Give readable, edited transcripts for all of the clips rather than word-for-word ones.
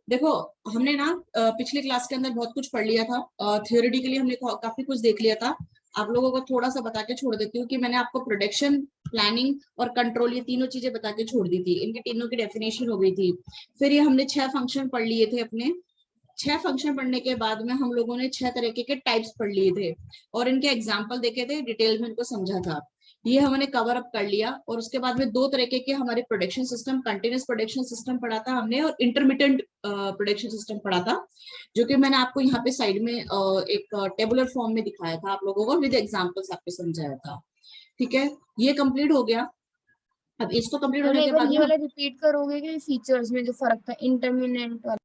देखो, हमने ना पिछले क्लास के अंदर बहुत कुछ पढ़ लिया था, थियोरेटिकली हमने काफी कुछ देख लिया था। आप लोगों को थोड़ा सा बता के छोड़ देती हूँ कि मैंने आपको प्रोडक्शन, प्लानिंग और कंट्रोल, ये तीनों चीजें बता के छोड़ दी थी। इनकी तीनों की डेफिनेशन हो गई थी। फिर ये हमने 6 फंक्शन पढ़ लिए थे अपने। 6 फंक्शन पढ़ने के बाद में हम लोगों ने 6 तरीके के टाइप्स पढ़ लिए थे और इनके एग्जाम्पल देखे थे, डिटेल में इनको समझा था। ये हमने कवर अप कर लिया। और उसके बाद में 2 तरीके के हमारे production system, continuous production system पढ़ा था हमने और इंटरमिटेंट प्रोडक्शन सिस्टम पढ़ा था, जो कि मैंने आपको यहाँ पे साइड में एक टेबुलर फॉर्म में दिखाया था आप लोगों को, विद एग्जाम्पल्स आपको समझाया था। ठीक है, ये कंप्लीट हो गया। अब इसको कंप्लीट मैम होने एक के बार बाद ये में वाला रिपीट करोगे कि फीचर्स में जो फर्क था इंटरमिनेंट वाला?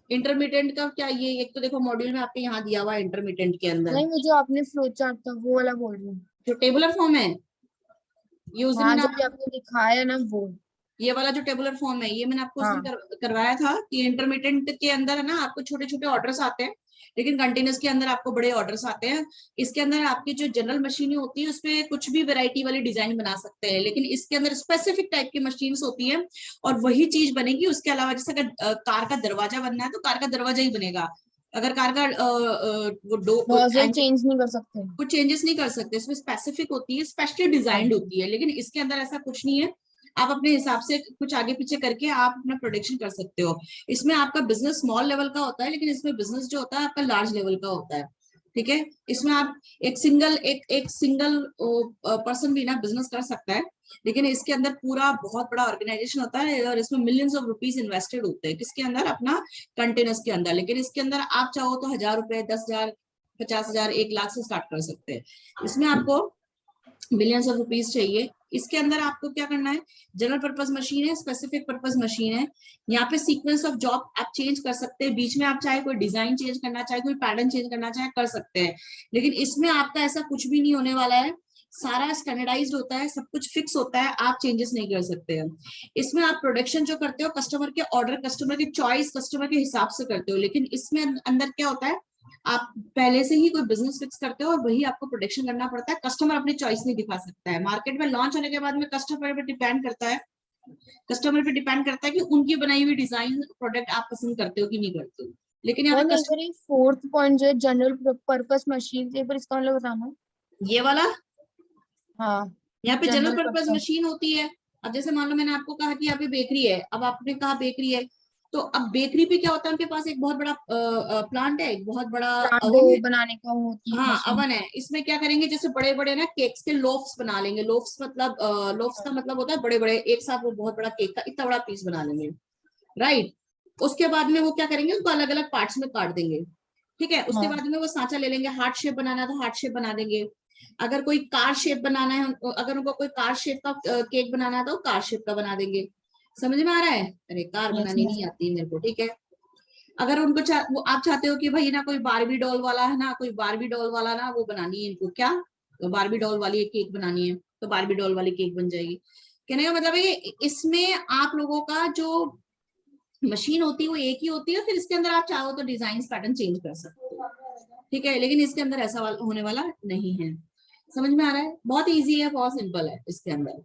इंटरमीडिएट का क्या, ये एक तो देखो मॉड्यूल में आपके यहाँ दिया हुआ है इंटरमीडिएट के अंदर नहीं, वो जो आपने फ्लो चार्ट था वो वाला बोल रही हूँ। जो टेबुलर फॉर्म है, ये उस दिन हाँ, मैंने जो भी आपने दिखाया ना वो। ये वाला जो टेबुलर फॉर्म है, ये मैंने आपको उस दिन हाँ। करवाया था कि इंटरमीडिएट के अंदर है ना आपको छोटे छोटे ऑर्डर्स आते हैं, लेकिन कंटिन्यूस के अंदर आपको बड़े ऑर्डर्स आते हैं। इसके अंदर आपकी जो जनरल मशीनें होती है उसपे कुछ भी वैरायटी वाली डिजाइन बना सकते हैं, लेकिन इसके अंदर स्पेसिफिक टाइप की मशीन्स होती है और वही चीज बनेगी। उसके अलावा जैसे अगर कार का दरवाजा बनना है तो कार का दरवाजा ही बनेगा। अगर कार का वो नोजल चेंज नहीं कर सकते? कुछ चेंजेस नहीं कर सकते। इसमें स्पेसिफिक होती है, स्पेशली डिजाइंड अच्छा। होती है, लेकिन इसके अंदर ऐसा कुछ नहीं है। आप अपने हिसाब से कुछ आगे पीछे करके आप अपना प्रोडक्शन कर सकते हो। इसमें आपका बिजनेस स्मॉल लेवल का होता है, लेकिन इसमें बिजनेस जो होता है आपका लार्ज लेवल का होता है। ठीक है, इसमें आप एक सिंगल पर्सन भी ना बिजनेस कर सकता है, लेकिन इसके अंदर पूरा बहुत बड़ा ऑर्गेनाइजेशन होता है और इसमें मिलियंस ऑफ रुपीज इन्वेस्टेड होते हैं। किसके अंदर? अपना कंटेनर्स के अंदर। लेकिन इसके अंदर आप चाहो तो 1000 रुपए, 10,000, 50,000, 1 लाख से स्टार्ट कर सकते हैं। इसमें आपको मिलियंस ऑफ रुपीज चाहिए। इसके अंदर आपको क्या करना है? जनरल पर्पज मशीन है, स्पेसिफिक पर्पज मशीन है। यहाँ पे सीक्वेंस ऑफ जॉब आप चेंज कर सकते हैं, बीच में आप चाहे कोई डिजाइन चेंज करना चाहे, कोई पैटर्न चेंज करना चाहे, कर सकते हैं। लेकिन इसमें आपका ऐसा कुछ भी नहीं होने वाला है। सारा स्टैंडर्डाइज्ड होता है, सब कुछ फिक्स होता है, आप चेंजेस नहीं कर सकते हैं। इसमें आप प्रोडक्शन जो करते हो कस्टमर के ऑर्डर, कस्टमर की चॉइस, कस्टमर के हिसाब से करते हो। लेकिन इसमें अंदर क्या होता है, आप पहले से ही कोई बिजनेस फिक्स करते हो और वही आपको प्रोडक्शन करना पड़ता है। कस्टमर अपनी चॉइस नहीं दिखा सकता है। मार्केट में लॉन्च होने के बाद में कस्टमर पे डिपेंड करता है, कस्टमर पे डिपेंड करता है कि उनकी बनाई हुई डिजाइन प्रोडक्ट आप पसंद करते हो कि नहीं करते हो। लेकिन यहाँ पे मैम एक कस्टमर, बार ये फोर्थ पॉइंट जो है जनरल पर्पस मशीन, एक बार इसका मतलब बताना। ये वाला, हाँ। यहाँ पे general general purpose purpose. Machine होती है। अब जैसे मान लो मैंने आपको कहा कि यहाँ पे बेकरी है, अब आपने कहा बेकरी है, तो अब बेकरी पे क्या होता है, उनके पास एक बहुत बड़ा प्लांट है, एक बहुत बड़ा डो अवन है। बनाने का होती है हाँ, मशीन। अवन है। इसमें क्या करेंगे, जैसे बड़े बड़े ना केक्स के लोफ्स बना लेंगे। लोफ्स मतलब लोफ्स का मतलब होता है बड़े बड़े एक साथ वो बहुत बड़ा केक का इतना बड़ा पीस बना लेंगे। राइट। उसके बाद में वो क्या करेंगे, उसको अलग अलग पार्ट्स में काट देंगे। ठीक है, उसके हाँ। बाद में वो सांचा ले लेंगे, हार्ट शेप बनाना तो हार्ट शेप बना देंगे। अगर कोई कार शेप बनाना है, अगर उनको कोई कार शेप का केक बनाना है तो कार शेप का बना देंगे। समझ में आ रहा है? अरे कार यस बनानी नहीं मैम। आती मेरे को। ठीक है, अगर उनको वो आप चाहते हो कि भाई ना कोई बारबी डॉल वाला है ना, कोई बारबी डॉल वाला ना वो बनानी है इनको, क्या तो बारबी डॉल वाली एक केक बनानी है, तो बारबी डॉल वाली केक बन जाएगी। कहने का मतलब है कि इसमें आप लोगों का जो मशीन होती है वो एक ही होती है, फिर इसके अंदर आप चाहो तो डिजाइन पैटर्न चेंज कर सकते हो। ठीक है, लेकिन इसके अंदर ऐसा होने वाला नहीं है। समझ में आ रहा है? बहुत इजी है, बहुत सिंपल है इसके अंदर।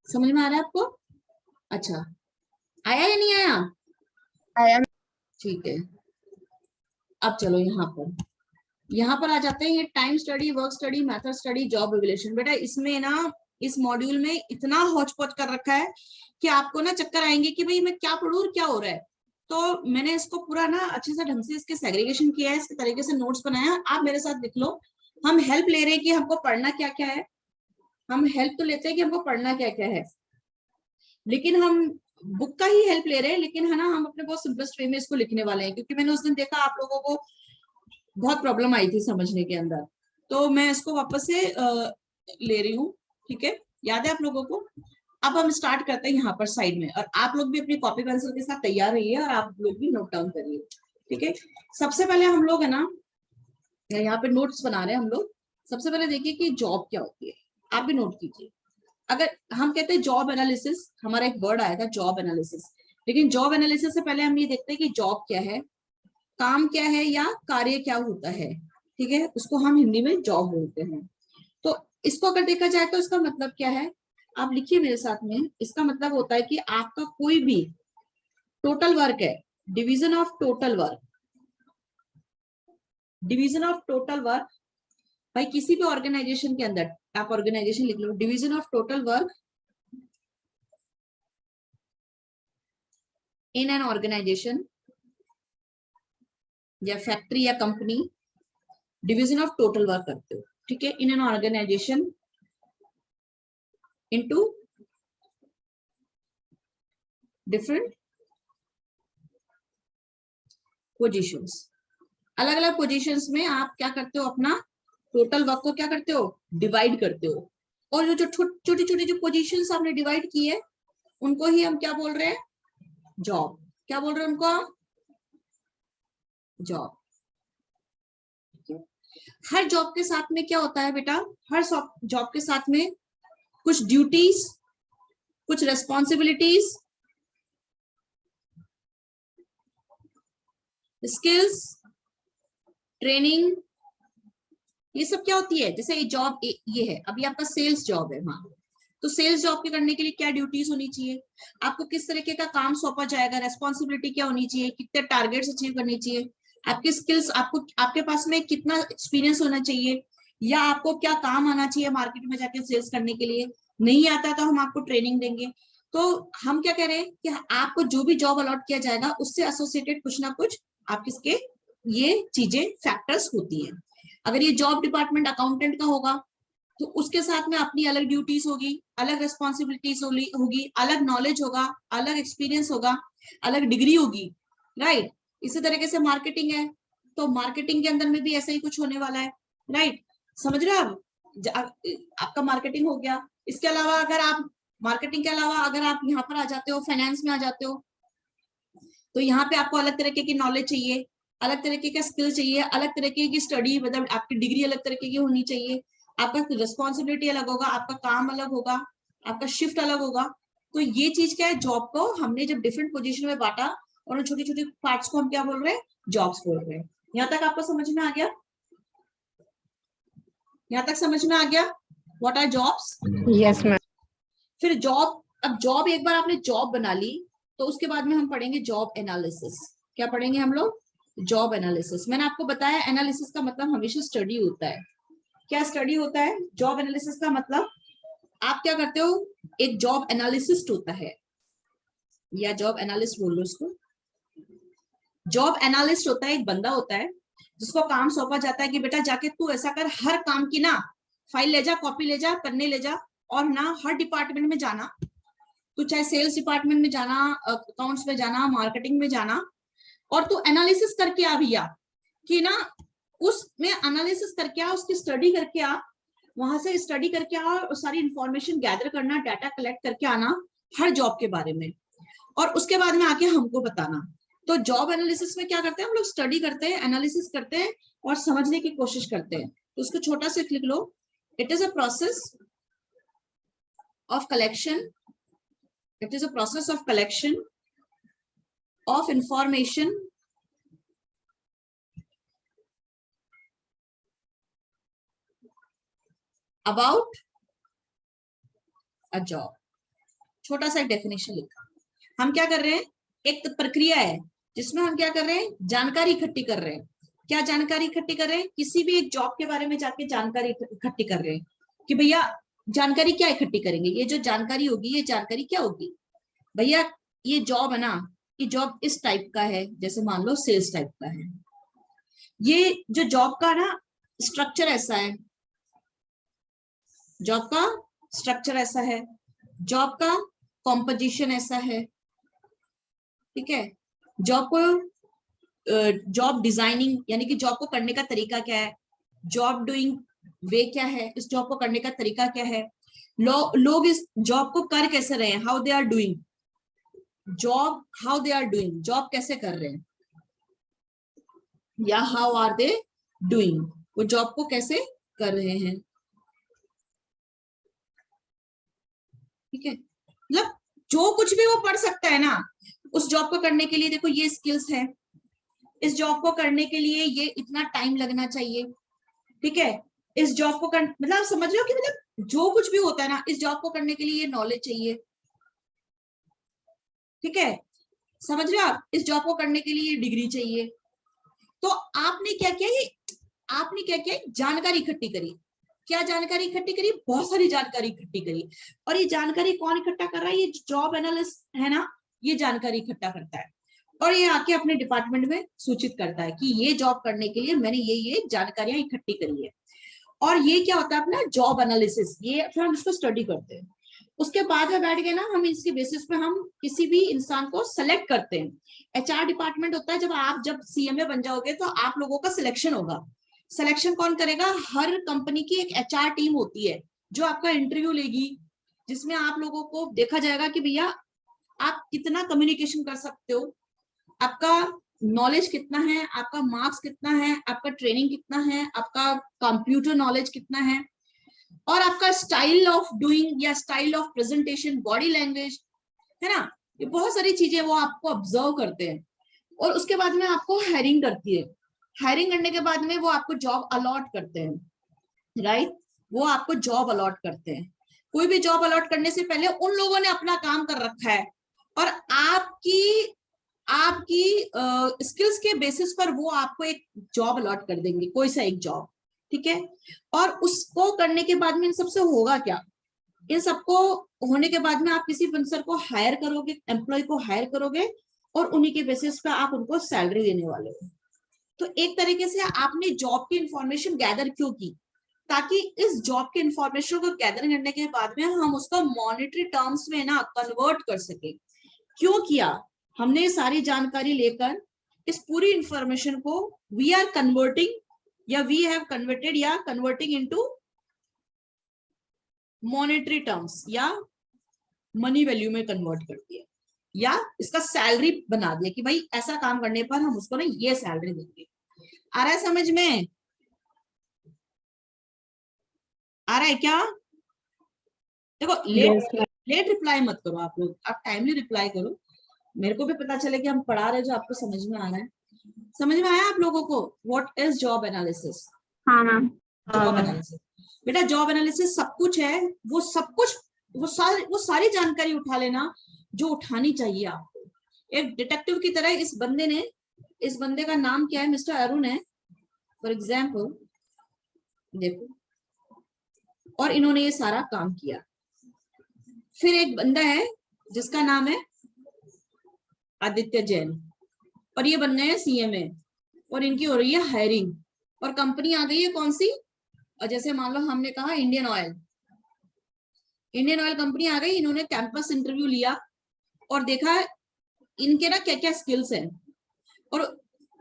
समझ में आ रहा है आपको? अच्छा, आया या नहीं आया? आया। ठीक है, अब चलो यहाँ पर आ जाते हैं। ये time study, work study, method study, job revelation. बेटा इसमें ना, इस मॉड्यूल में इतना हौच पौच कर रखा है कि आपको ना चक्कर आएंगे कि भाई मैं क्या पढ़ूं और क्या हो रहा है। तो मैंने इसको पूरा ना अच्छे से ढंग से इसके सेग्रीगेशन किया है, इसके तरीके से नोट्स बनाया। आप मेरे साथ लिख लो। हम हेल्प ले रहे हैं कि हमको पढ़ना क्या क्या है। हम हेल्प तो लेते हैं कि हमको पढ़ना क्या क्या है, लेकिन हम बुक का ही हेल्प ले रहे हैं, लेकिन है ना हम अपने बहुत सिंपलेस्ट वे में इसको लिखने वाले हैं, क्योंकि मैंने उस दिन देखा आप लोगों को बहुत प्रॉब्लम आई थी समझने के अंदर। तो मैं इसको वापस से ले रही हूँ। ठीक है, याद है आप लोगों को? अब हम स्टार्ट करते हैं यहाँ पर साइड में, और आप लोग भी अपनी कॉपी पेंसिल के साथ तैयार रहिए और आप लोग भी नोट डाउन करिए। ठीक है, सबसे पहले हम लोग है ना यहाँ पे नोट्स बना रहे हैं हम लोग। सबसे पहले देखिए कि जॉब क्या होती है, आप भी नोट कीजिए। अगर हम कहते हैं जॉब एनालिसिस, हमारा एक वर्ड आया था जॉब एनालिसिस, लेकिन जॉब एनालिसिस से पहले हम ये देखते हैं कि जॉब क्या है, काम क्या है, या कार्य क्या होता है। ठीक है, उसको हम हिंदी में जॉब बोलते हैं। तो इसको अगर देखा जाए तो इसका मतलब क्या है, आप लिखिए मेरे साथ में। इसका मतलब होता है कि आपका कोई भी टोटल वर्क है, division of total work, division of total work भाई किसी भी ऑर्गेनाइजेशन के अंदर, आप ऑर्गेनाइजेशन लिख लो, division of total work in an organisation या फैक्ट्री या company, division of total work करते हो, ठीक है, in an organisation into different positions, अलग अलग पोजीशंस में आप क्या करते हो, अपना टोटल वर्क को क्या करते हो, डिवाइड करते हो। और जो छोटी छोटी जो पोजीशंस आपने डिवाइड की है उनको ही हम क्या बोल रहे हैं, जॉब। क्या बोल रहे हैं उनको, जॉब। हर जॉब के साथ में क्या होता है बेटा, हर जॉब के साथ में कुछ ड्यूटीज, कुछ रेस्पॉन्सिबिलिटीज, स्किल्स, ट्रेनिंग, ये सब क्या होती है। जैसे ये जॉब ये है, अभी आपका सेल्स जॉब है वहां, तो सेल्स जॉब के करने के लिए क्या ड्यूटीज होनी चाहिए, आपको किस तरीके का काम सौंपा जाएगा, रेस्पॉन्सिबिलिटी क्या होनी चाहिए, कितने टारगेट्स अचीव करनी चाहिए, आपकी स्किल्स, आपको आपके पास में कितना एक्सपीरियंस होना चाहिए, या आपको क्या काम आना चाहिए मार्केट में जाके सेल्स करने के लिए, नहीं आता तो हम आपको ट्रेनिंग देंगे। तो हम क्या कह रहे हैं कि आपको जो भी जॉब अलॉट किया जाएगा उससे एसोसिएटेड कुछ ना कुछ आपके ये चीजें फैक्टर्स होती है। अगर ये जॉब डिपार्टमेंट अकाउंटेंट का होगा तो उसके साथ में अपनी अलग ड्यूटीज होगी, अलग रेस्पॉन्सिबिलिटीज होगी, अलग नॉलेज होगा, अलग एक्सपीरियंस होगा, अलग डिग्री होगी, राइट। इसी तरीके से मार्केटिंग है तो मार्केटिंग के अंदर में भी ऐसा ही कुछ होने वाला है, राइट। समझ रहे हो आप, आपका मार्केटिंग हो गया। इसके अलावा अगर आप मार्केटिंग के अलावा अगर आप यहाँ पर आ जाते हो, फाइनेंस में आ जाते हो, तो यहाँ पे आपको अलग तरीके की नॉलेज चाहिए, अलग तरीके का स्किल चाहिए, अलग तरीके की स्टडी, मतलब आपकी डिग्री अलग तरीके की होनी चाहिए, आपका रिस्पॉन्सिबिलिटी अलग होगा, आपका काम अलग होगा, आपका शिफ्ट अलग होगा। तो ये चीज क्या है, जॉब को हमने जब डिफरेंट पोजीशन में बांटा और उन छोटी छोटी पार्ट्स को हम क्या बोल रहे हैं, जॉब्स बोल रहे हैं। यहाँ तक आपको समझ में आ गया, यहाँ तक समझ में आ गया what are jobs. Yes ma'am. फिर जॉब, अब जॉब एक बार आपने जॉब बना ली तो उसके बाद में हम पढ़ेंगे जॉब एनालिसिस। क्या पढ़ेंगे हम लोग, जॉब एनालिसिस। मैंने आपको बताया एनालिसिस का मतलब हमेशा स्टडी होता है। क्या स्टडी होता है, जॉब एनालिसिस का मतलब आप क्या करते हो, एक जॉब एनालिसिस्ट होता है या जॉब एनालिस्ट बोल लो उसको। जॉब एनालिस्ट होता है, एक बंदा होता है जिसको काम सौंपा जाता है कि बेटा जाके तू ऐसा कर, हर काम की ना फाइल ले जा, कॉपी ले जा, पन्ने ले जा, और ना हर डिपार्टमेंट में जाना, तू चाहे सेल्स डिपार्टमेंट में जाना, अकाउंट्स में जाना, मार्केटिंग में जाना, और तू एनालिसिस करके आ भैया कि ना उसमें एनालिसिस करके आ, उसकी स्टडी करके आ, वहां से स्टडी करके आ और सारी इंफॉर्मेशन गैदर करना, डाटा कलेक्ट करके आना हर जॉब के बारे में, और उसके बाद में आके हमको बताना। तो जॉब एनालिसिस में क्या करते हैं हम लोग, स्टडी करते हैं, एनालिसिस करते हैं और समझने की कोशिश करते हैं। तो उसको छोटा सा लिख लो, it is a process of collection, it is a process of collection of information about a job। छोटा सा डेफिनेशन लिखा। हम क्या कर रहे हैं, एक प्रक्रिया है जिसमें हम क्या कर रहे हैं, जानकारी इकट्ठी कर रहे हैं। क्या जानकारी इकट्ठी कर रहे हैं, किसी भी एक जॉब के बारे में जाके जानकारी इकट्ठी कर रहे हैं कि भैया जानकारी क्या इकट्ठी करेंगे, ये जो जानकारी होगी ये जानकारी क्या होगी, भैया ये जॉब है ना, ये जॉब इस टाइप का है, जैसे मान लो सेल्स टाइप का है, ये जो जॉब का ना स्ट्रक्चर ऐसा है, जॉब का स्ट्रक्चर ऐसा है, जॉब का कॉम्पोजिशन ऐसा है, ठीक है। जॉब को जॉब डिजाइनिंग यानी कि जॉब को करने का तरीका क्या है, जॉब डूइंग वे क्या है, इस जॉब को करने का तरीका क्या है, लोग इस जॉब को कर कैसे रहे हैं, how they are doing job, how they are doing job कैसे कर रहे हैं, या हाउ आर दे डूइंग वो जॉब को कैसे कर रहे हैं, ठीक है। मतलब जो कुछ भी वो पढ़ सकता है ना, उस जॉब को करने के लिए देखो ये स्किल्स है, इस जॉब को करने के लिए ये इतना टाइम लगना चाहिए, ठीक है। इस जॉब को मतलब समझ रहे हो कि मतलब जो कुछ भी होता है ना, इस जॉब को करने के लिए ये नॉलेज चाहिए, ठीक है। समझ रहे हो आप? इस जॉब को करने के लिए डिग्री चाहिए। तो आपने क्या किया, ये आपने क्या किया, जानकारी इकट्ठी करी। क्या जानकारी इकट्ठी करी? बहुत सारी जानकारी इकट्ठी करी। और ये जानकारी कौन इकट्ठा कर रहा है? ये जॉब एनालिस्ट है ना, ये जानकारी इकट्ठा करता है और ये आके अपने डिपार्टमेंट में सूचित करता है कि ये जॉब करने के लिए मैंने ये जानकारियां इकट्ठी करी है। और ये क्या होता है अपना जॉब एनालिसिस, ये फिर हम इसको स्टडी करते हैं। उसके बाद में बैठ के ना हम इसके बेसिस पे हम किसी भी इंसान को सेलेक्ट करते हैं। एचआर डिपार्टमेंट होता है, जब सीएमए बन जाओगे तो आप लोगों का सिलेक्शन होगा। सिलेक्शन कौन करेगा? हर कंपनी की एक एचआर टीम होती है जो आपका इंटरव्यू लेगी, जिसमें आप लोगों को देखा जाएगा कि भैया आप कितना कम्युनिकेशन कर सकते हो, आपका नॉलेज कितना है, आपका मार्क्स कितना है, आपका ट्रेनिंग कितना है, आपका कंप्यूटर नॉलेज कितना है, और आपका स्टाइल ऑफ डूइंग या style of presentation, body language, है ना। ये बहुत सारी चीजें वो आपको ऑब्जर्व करते हैं और उसके बाद में आपको हायरिंग करती है। हायरिंग करने के बाद में वो आपको जॉब अलॉट करते हैं, राइट। वो आपको जॉब अलॉट करते हैं। कोई भी जॉब अलॉट करने से पहले उन लोगों ने अपना काम कर रखा है और आपकी स्किल्स के बेसिस पर वो आपको एक जॉब अलॉट कर देंगे, कोई सा एक जॉब, ठीक है। और उसको करने के बाद में इन सबसे होगा क्या? इन सबको होने के बाद में आप किसी पर्सन को हायर करोगे, एम्प्लॉय को हायर करोगे और उन्हीं के बेसिस पे आप उनको सैलरी देने वाले हो। तो एक तरीके से आपने जॉब की इंफॉर्मेशन गैदर क्यों की? ताकि इस जॉब के इंफॉर्मेशन को गैदर करने के बाद में हम उसका मॉनेटरी टर्म्स में ना कन्वर्ट कर सके। क्यों किया? हमने सारी जानकारी लेकर इस पूरी इंफॉर्मेशन को वी आर कन्वर्टिंग या वी हैव कन्वर्टेड या कन्वर्टिंग इनटू मॉनेटरी टर्म्स या मनी वैल्यू में कन्वर्ट कर दिया, या इसका सैलरी बना दिया कि भाई ऐसा काम करने पर हम उसको ना ये सैलरी देंगे। आ रहा है समझ में? आ रहा है क्या? देखो लेट रिप्लाई मत करो आप लोग, आप टाइमली रिप्लाई करो, मेरे को भी पता चले कि हम पढ़ा रहे जो आपको समझ में आ रहा है। समझ में आया आप लोगों को? What is job analysis? हाँ मैम। जॉब एनालिसिस बेटा, जॉब एनालिसिस सब कुछ है, वो सब कुछ वो सारी जानकारी उठा लेना जो उठानी चाहिए आपको। एक डिटेक्टिव की तरह इस बंदे का नाम क्या है? मिस्टर अरुण है फॉर एग्जाम्पल, देखो, और इन्होंने ये सारा काम किया। फिर एक बंदा है जिसका नाम है आदित्य जैन और ये बन गए हैं सीएमए और इनकी हो रही है हायरिंग और कंपनी आ गई है कौन सी? और जैसे मान लो हमने कहा इंडियन ऑयल कंपनी आ गई। इन्होंने कैंपस इंटरव्यू लिया और देखा इनके ना क्या क्या स्किल्स हैं और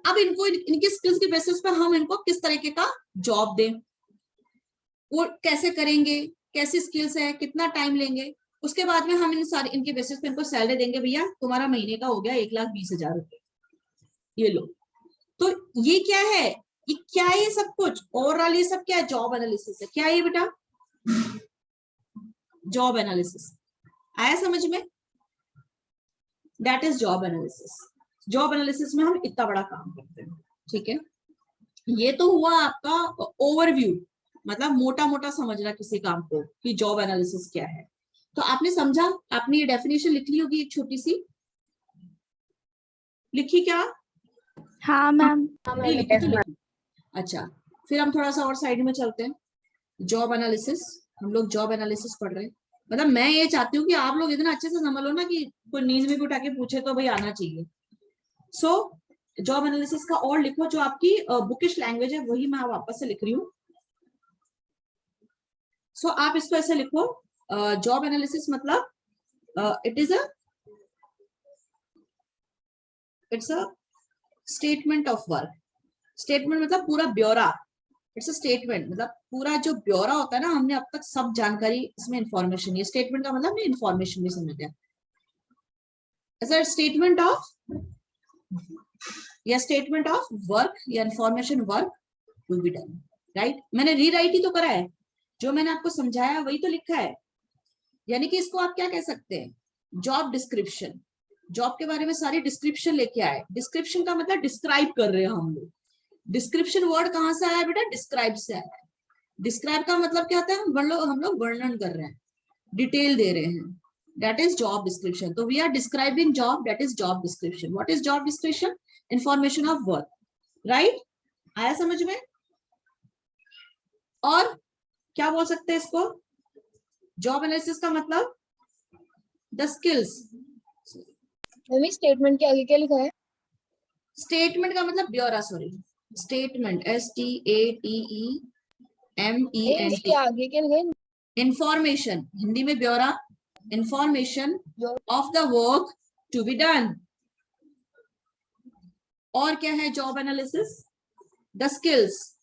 अब इनको इनकी स्किल्स के बेसिस पर हम इनको किस तरीके का जॉब दें, वो कैसे करेंगे, कैसी स्किल्स है, कितना टाइम लेंगे। उसके बाद में हम इनके बेसिस पे इनको सैलरी देंगे, भैया तुम्हारा महीने का हो गया 1,20,000 रुपए, ये लो। तो ये क्या है? ये क्या है? ये सब कुछ ओवरऑल ये सब क्या है? जॉब एनालिसिस है। क्या है ये बेटा? Job analysis. आया समझ में? That is job analysis. Job analysis में हम इतना बड़ा काम करते हैं, ठीक है। ये तो हुआ आपका ओवरव्यू, मतलब मोटा मोटा समझना किसी काम को कि जॉब एनालिसिस क्या है। तो आपने समझा, आपने ये डेफिनेशन लिख ली होगी, एक छोटी सी लिखी क्या? हाँ मैम। नहीं लिखी तो लिखी। अच्छा, फिर हम थोड़ा सा और साइड में चलते हैं। जॉब एनालिसिस, हम लोग जॉब एनालिसिस पढ़ रहे हैं, मतलब मैं ये चाहती हूँ कि आप लोग इतना अच्छे से समझ लो ना कि कोई नींद में भी उठा के पूछे तो भाई आना चाहिए। सो जॉब एनालिसिस का और लिखो, जो आपकी बुकिश लैंग्वेज है वही मैं वापस से लिख रही हूँ। सो आप इसको ऐसे लिखो, जॉब एनालिसिस मतलब it's a statement of work. Statement मतलब पूरा ब्यौरा, इट्स अ स्टेटमेंट मतलब पूरा जो ब्यौरा होता है ना, हमने अब तक सब जानकारी इसमें इंफॉर्मेशन, ये स्टेटमेंट का मतलब नहीं इंफॉर्मेशन भी समझ गया। एज अ स्टेटमेंट ऑफ या स्टेटमेंट ऑफ वर्क या information work will be done, right. मैंने रीराइट ही तो करा है, जो मैंने आपको समझाया वही तो लिखा है। यानी कि इसको आप क्या कह सकते हैं? Job description. जॉब के बारे में सारी डिस्क्रिप्शन लेके आए। डिस्क्रिप्शन का मतलब डिस्क्राइब कर रहे हैं हम लोग। डिस्क्रिप्शन वर्ड कहाँ से आया बेटा? डिस्क्राइब से आया है। डिस्क्राइब का मतलब क्या होता है? हम लोग वर्णन कर रहे हैं, डिटेल दे रहे हैं, that is job description. So we are describing job, that is job description. What is job description? Information of work, right? आया समझ में? और क्या बोल सकते हैं इसको? जॉब एनालिसिस का मतलब द स्किल्स। मम्मी स्टेटमेंट के आगे क्या लिखा है? स्टेटमेंट का मतलब ब्यौरा, सॉरी स्टेटमेंट, STATEMENT। इसके आगे क्या लिखा है? इंफॉर्मेशन, हिंदी में ब्यौरा, information of the work to be done. और क्या है जॉब एनालिसिस? The skills.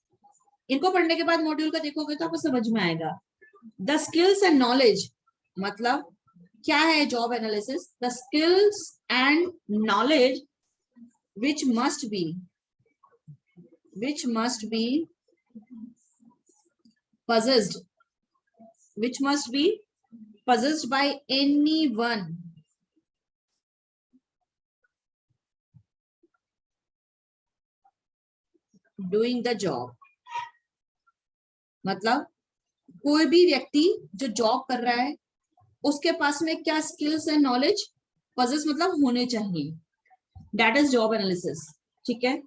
इनको पढ़ने के बाद मॉड्यूल का देखोगे तो आपको समझ में आएगा। द स्किल्स एंड नॉलेज, मतलब क्या है job analysis? The skills and knowledge which must be possessed by anyone doing the job। मतलब कोई भी व्यक्ति जो जॉब कर रहा है उसके पास में क्या स्किल्स एंड नॉलेज पजेस मतलब होने चाहिए, दैट इज जॉब एनालिसिस। ठीक है,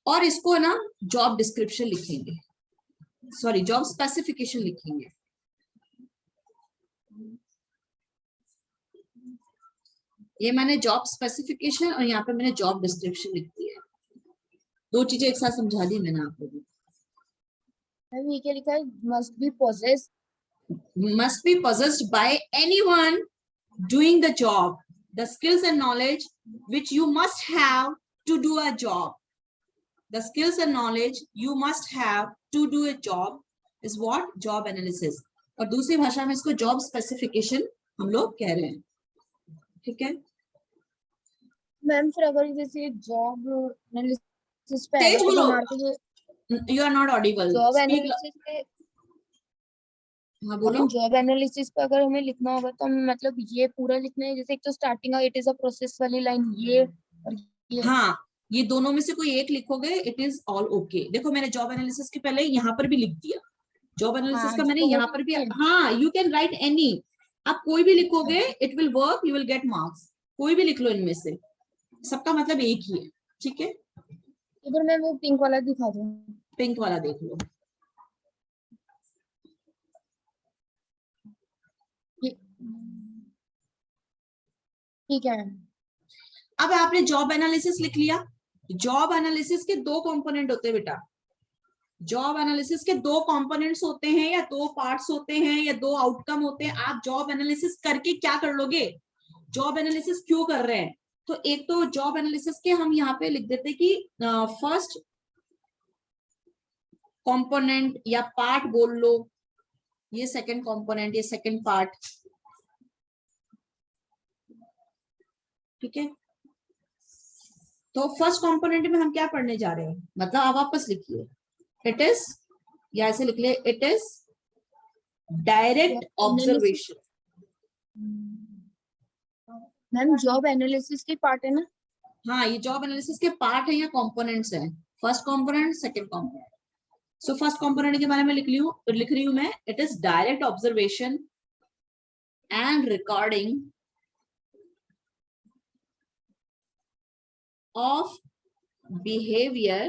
और इसको ना जॉब डिस्क्रिप्शन लिखेंगे, सॉरी जॉब स्पेसिफिकेशन लिखेंगे। ये मैंने जॉब स्पेसिफिकेशन और यहाँ पे मैंने जॉब डिस्क्रिप्शन लिख दिया है, दो चीजें एक साथ समझा दी मैंने आप लोगों को। ये क्या लिखा है? must be possessed by anyone doing the job, the skills and knowledge which you must have to do a job, the skills and knowledge you must have to do a job is what job analysis। और दूसरी भाषा में इसको job specification हम लोग कह रहे हैं। ठीक है मैम, फिर अगर जैसे जॉब एनालिसिस पे तेज बोलो, हमारे you are not audible, job speak। Analysis पे, हाँ बोलो। जॉब एनालिसिस पे अगर हमें लिखना होगा तो हमें मतलब ये पूरा लिखना है, जैसे एक तो starting it is a process वाली लाइन, ये और ये। हाँ, ये दोनों में से कोई एक लिखोगे इट इज ऑल ओके। देखो मैंने जॉब एनालिसिस के पहले यहाँ पर भी लिख दिया, जॉब एनालिसिस का मैंने यहाँ पर भी। हाँ, यू कैन राइट एनी, आप कोई भी लिखोगे it will work, you will get marks. कोई भी लिख लो इनमें से, सबका मतलब एक ही है। ठीक है, इधर मैं वो पिंक वाला दिखा दूं, पिंक वाला देख लो। ठीक है। अब आपने जॉब एनालिसिस लिख लिया। जॉब एनालिसिस के दो कंपोनेंट होते हैं बेटा, जॉब एनालिसिस के दो कंपोनेंट्स होते हैं या दो पार्ट्स होते हैं या दो आउटकम होते हैं। आप जॉब एनालिसिस करके क्या कर लोगे, जॉब एनालिसिस क्यों कर रहे हैं? तो एक तो जॉब एनालिसिस के हम यहाँ पे लिख देते कि फर्स्ट कंपोनेंट या पार्ट बोल लो, ये सेकंड कंपोनेंट, ये सेकंड पार्ट। ठीक है, तो फर्स्ट कंपोनेंट में हम क्या पढ़ने जा रहे हैं, मतलब आप वापस लिखिए, इट इज, या ऐसे लिख ले, it is direct observation. Ma'am job analysis की पार्ट है ना? हाँ, ये जॉब एनालिसिस के पार्ट है या कंपोनेंट्स हैं, first component second component. So first component के बारे में लिख रही हूं मैं, it is direct observation and recording of behavior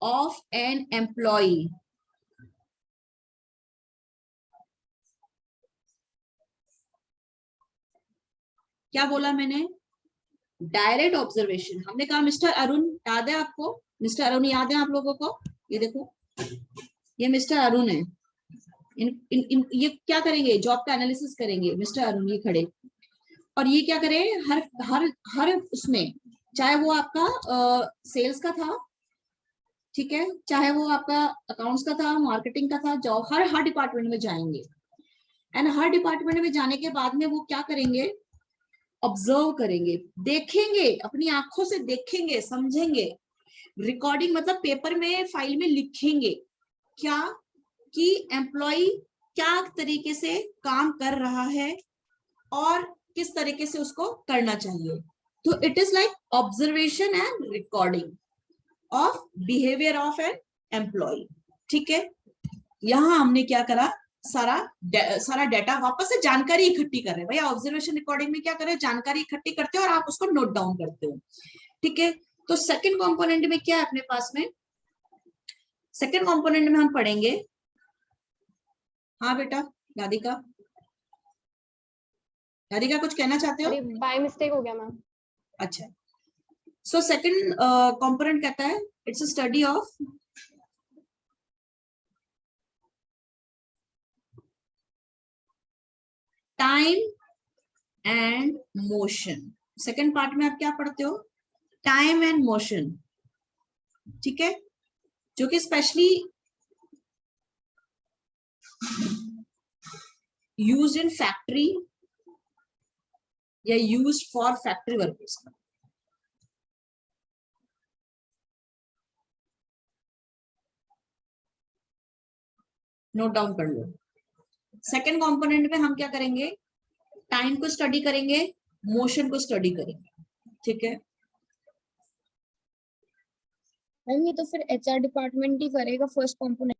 of an employee क्या बोला मैंने? Direct observation. हमने कहा मिस्टर अरुण, याद है आपको? मिस्टर अरुण याद है आप लोगों को? ये देखो, ये मिस्टर अरुण है। ये क्या करेंगे, जॉब का एनालिसिस करेंगे। मिस्टर अरुण ये खड़े, और ये क्या करें, हर उसमें, चाहे वो आपका सेल्स का था, ठीक है, चाहे वो आपका अकाउंट्स का था, मार्केटिंग का था, जॉब हर डिपार्टमेंट में जाएंगे। एंड हर डिपार्टमेंट में जाने के बाद में वो क्या करेंगे, ऑब्जर्व करेंगे, देखेंगे, अपनी आंखों से देखेंगे, समझेंगे। रिकॉर्डिंग मतलब पेपर में, फाइल में लिखेंगे क्या, कि एम्प्लॉय क्या तरीके से काम कर रहा है और किस तरीके से उसको करना चाहिए। तो it is like observation and recording of behaviour of an employ. ठीक है, यहां हमने क्या करा, सारा डाटा वापस से जानकारी इकट्ठी कर रहे हैं। भैया ऑब्जर्वेशन रिकॉर्डिंग में क्या कर रहे हैं, जानकारी इकट्ठी करते हो और आप उसको नोट डाउन करते हो। ठीक है, तो सेकंड कंपोनेंट में क्या है अपने पास में, सेकंड कंपोनेंट में हम पढ़ेंगे, हाँ बेटा राधिका, राधिका कुछ कहना चाहते हो? अरे बाय मिस्टेक हो गया मैम। अच्छा, सो सेकंड कंपोनेंट कहता है it's a study of time and motion. Second part में आप क्या पढ़ते हो, टाइम एंड मोशन। ठीक है, जो कि स्पेशली यूज्ड इन फैक्ट्री या used for factory workers. Note down कर लो। सेकंड कंपोनेंट में हम क्या करेंगे, टाइम को स्टडी करेंगे, मोशन को स्टडी करेंगे। ठीक है, मैम ये तो फिर एचआर डिपार्टमेंट ही करेगा फर्स्ट कंपोनेंट।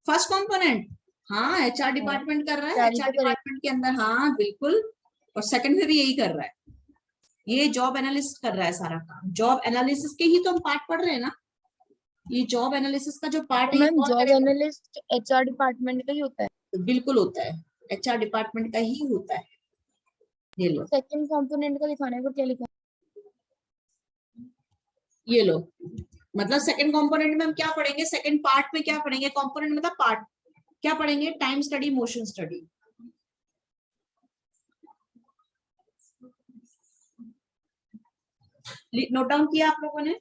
फर्स्ट कंपोनेंट हाँ एचआर डिपार्टमेंट कर रहा है, HR ही एचआर तो करेगा। डिपार्टमेंट के अंदर, हाँ बिल्कुल। और सेकंड में भी यही कर रहा है, ये जॉब एनालिस्ट कर रहा है सारा काम। जॉब एनालिसिस के ही तो हम पार्ट पढ़ रहे हैं ना, ये जॉब एनालिसिस का जो पार्ट तो है ये मैम कौन जॉब करेगा? एनालिस्ट एचआर डिपार्टमेंट का ही होता है। तो बिल्कुल होता है, एचआर डिपार्टमेंट का ही होता है। ये लो, सेकंड कंपोनेंट का दिखाना है, वो क्या लिखा है? ये लो, मतलब सेकंड कंपोनेंट में हम क्या पढ़ेंगे, सेकंड पार्ट में क्या पढ़ेंगे, कंपोनेंट मतलब पार्ट, क्या पढ़ेंगे, time study, motion study. Note down किया आप लोगों ने?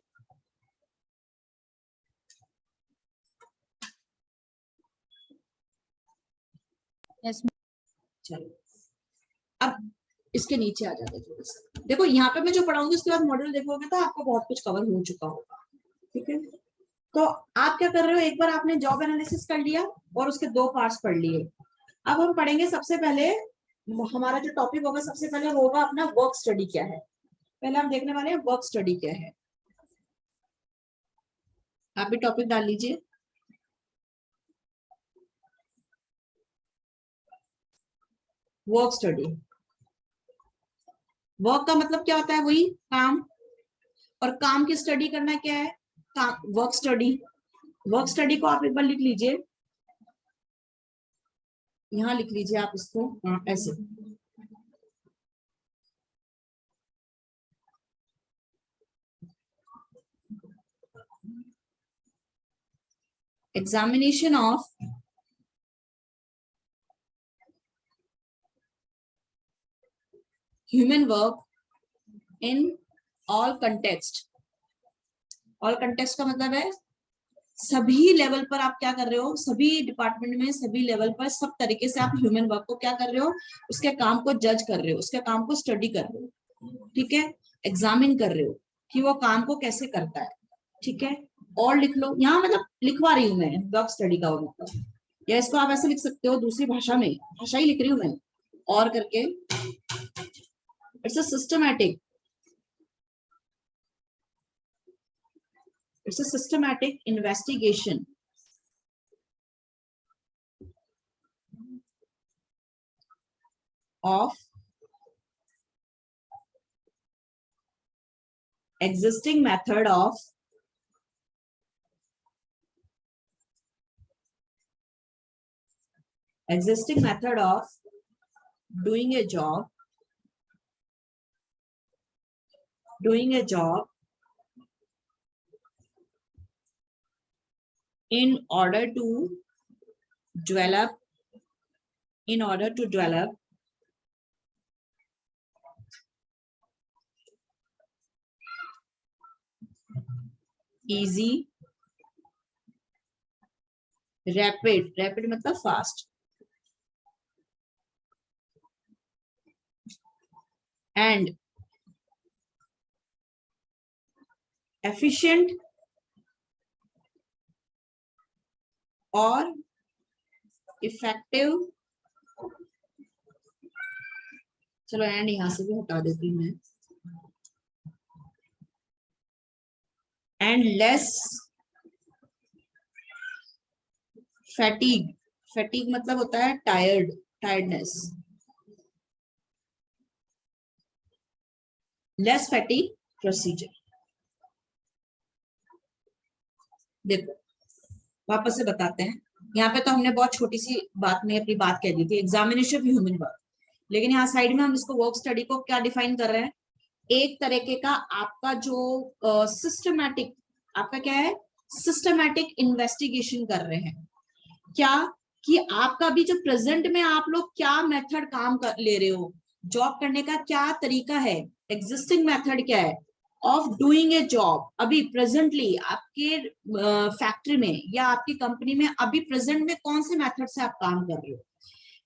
यस। चलो अब इसके नीचे आ जाते थोड़ा सा। देखो यहाँ पे मैं जो पढ़ाऊंगी उसके बाद मॉड्यूल देखोगे तो आपको बहुत कुछ कवर हो चुका होगा। ठीक है, तो आप क्या कर रहे हो, एक बार आपने जॉब एनालिसिस कर लिया और उसके दो पार्ट्स पढ़ लिए। अब हम पढ़ेंगे सबसे पहले, हमारा जो टॉपिक होगा सबसे पहले होगा अपना वर्क स्टडी क्या है। पहले हम देखने वाले हैं वर्क स्टडी क्या है। आप भी टॉपिक डाल लीजिए, वर्क स्टडी। वर्क का मतलब क्या होता है, वही काम, और काम की स्टडी करना क्या है, काम, वर्क स्टडी। वर्क स्टडी को आप एक बार लिख लीजिए, यहाँ लिख लीजिए आप इसको, ऐसे। Examination of human work in all context. All context का मतलब है सभी लेवल पर आप क्या कर रहे हो, सभी डिपार्टमेंट में, सभी लेवल पर, सब तरीके से आप ह्यूमन वर्क को क्या कर रहे हो, उसके काम को जज कर रहे हो, उसके काम को स्टडी कर रहे हो। ठीक है, एग्जामिन कर रहे हो कि वो काम को कैसे करता है। ठीक है, और लिख लो यहाँ, मतलब लिखवा रही हूँ मैं वर्क स्टडी का मतलब, या इसको आप ऐसे लिख सकते हो दूसरी भाषा में, भाषा ही लिख रही हूँ मैं, और करके it's a systematic, it's a systematic investigation of existing method of doing a job in order to develop easy, rapid मतलब fast, and efficient और इफेक्टिव, चलो एंड यहां से भी हटा देती हूँ मैं, एंड लेस फैटीग फैटिग मतलब होता है tired, tiredness. Less fatigue procedure. देखो वापस से बताते हैं, यहाँ पे तो हमने बहुत छोटी सी बात में अपनी बात कह दी थी, एग्जामिनेशन ह्यूमन वर्क, लेकिन यहाँ साइड में हम इसको वर्क स्टडी को क्या डिफाइन कर रहे हैं, एक तरीके का आपका जो सिस्टमैटिक, आपका क्या है, सिस्टमैटिक इन्वेस्टिगेशन कर रहे हैं क्या, कि आपका भी जो प्रेजेंट में आप लोग क्या मेथड काम कर ले रहे हो, जॉब करने का क्या तरीका है, एग्जिस्टिंग मेथड क्या है ऑफ डूइंग ए जॉब, अभी प्रेजेंटली आपके फैक्ट्री में या आपकी कंपनी में अभी प्रेजेंट में कौन से मेथड से आप काम कर रहे हो,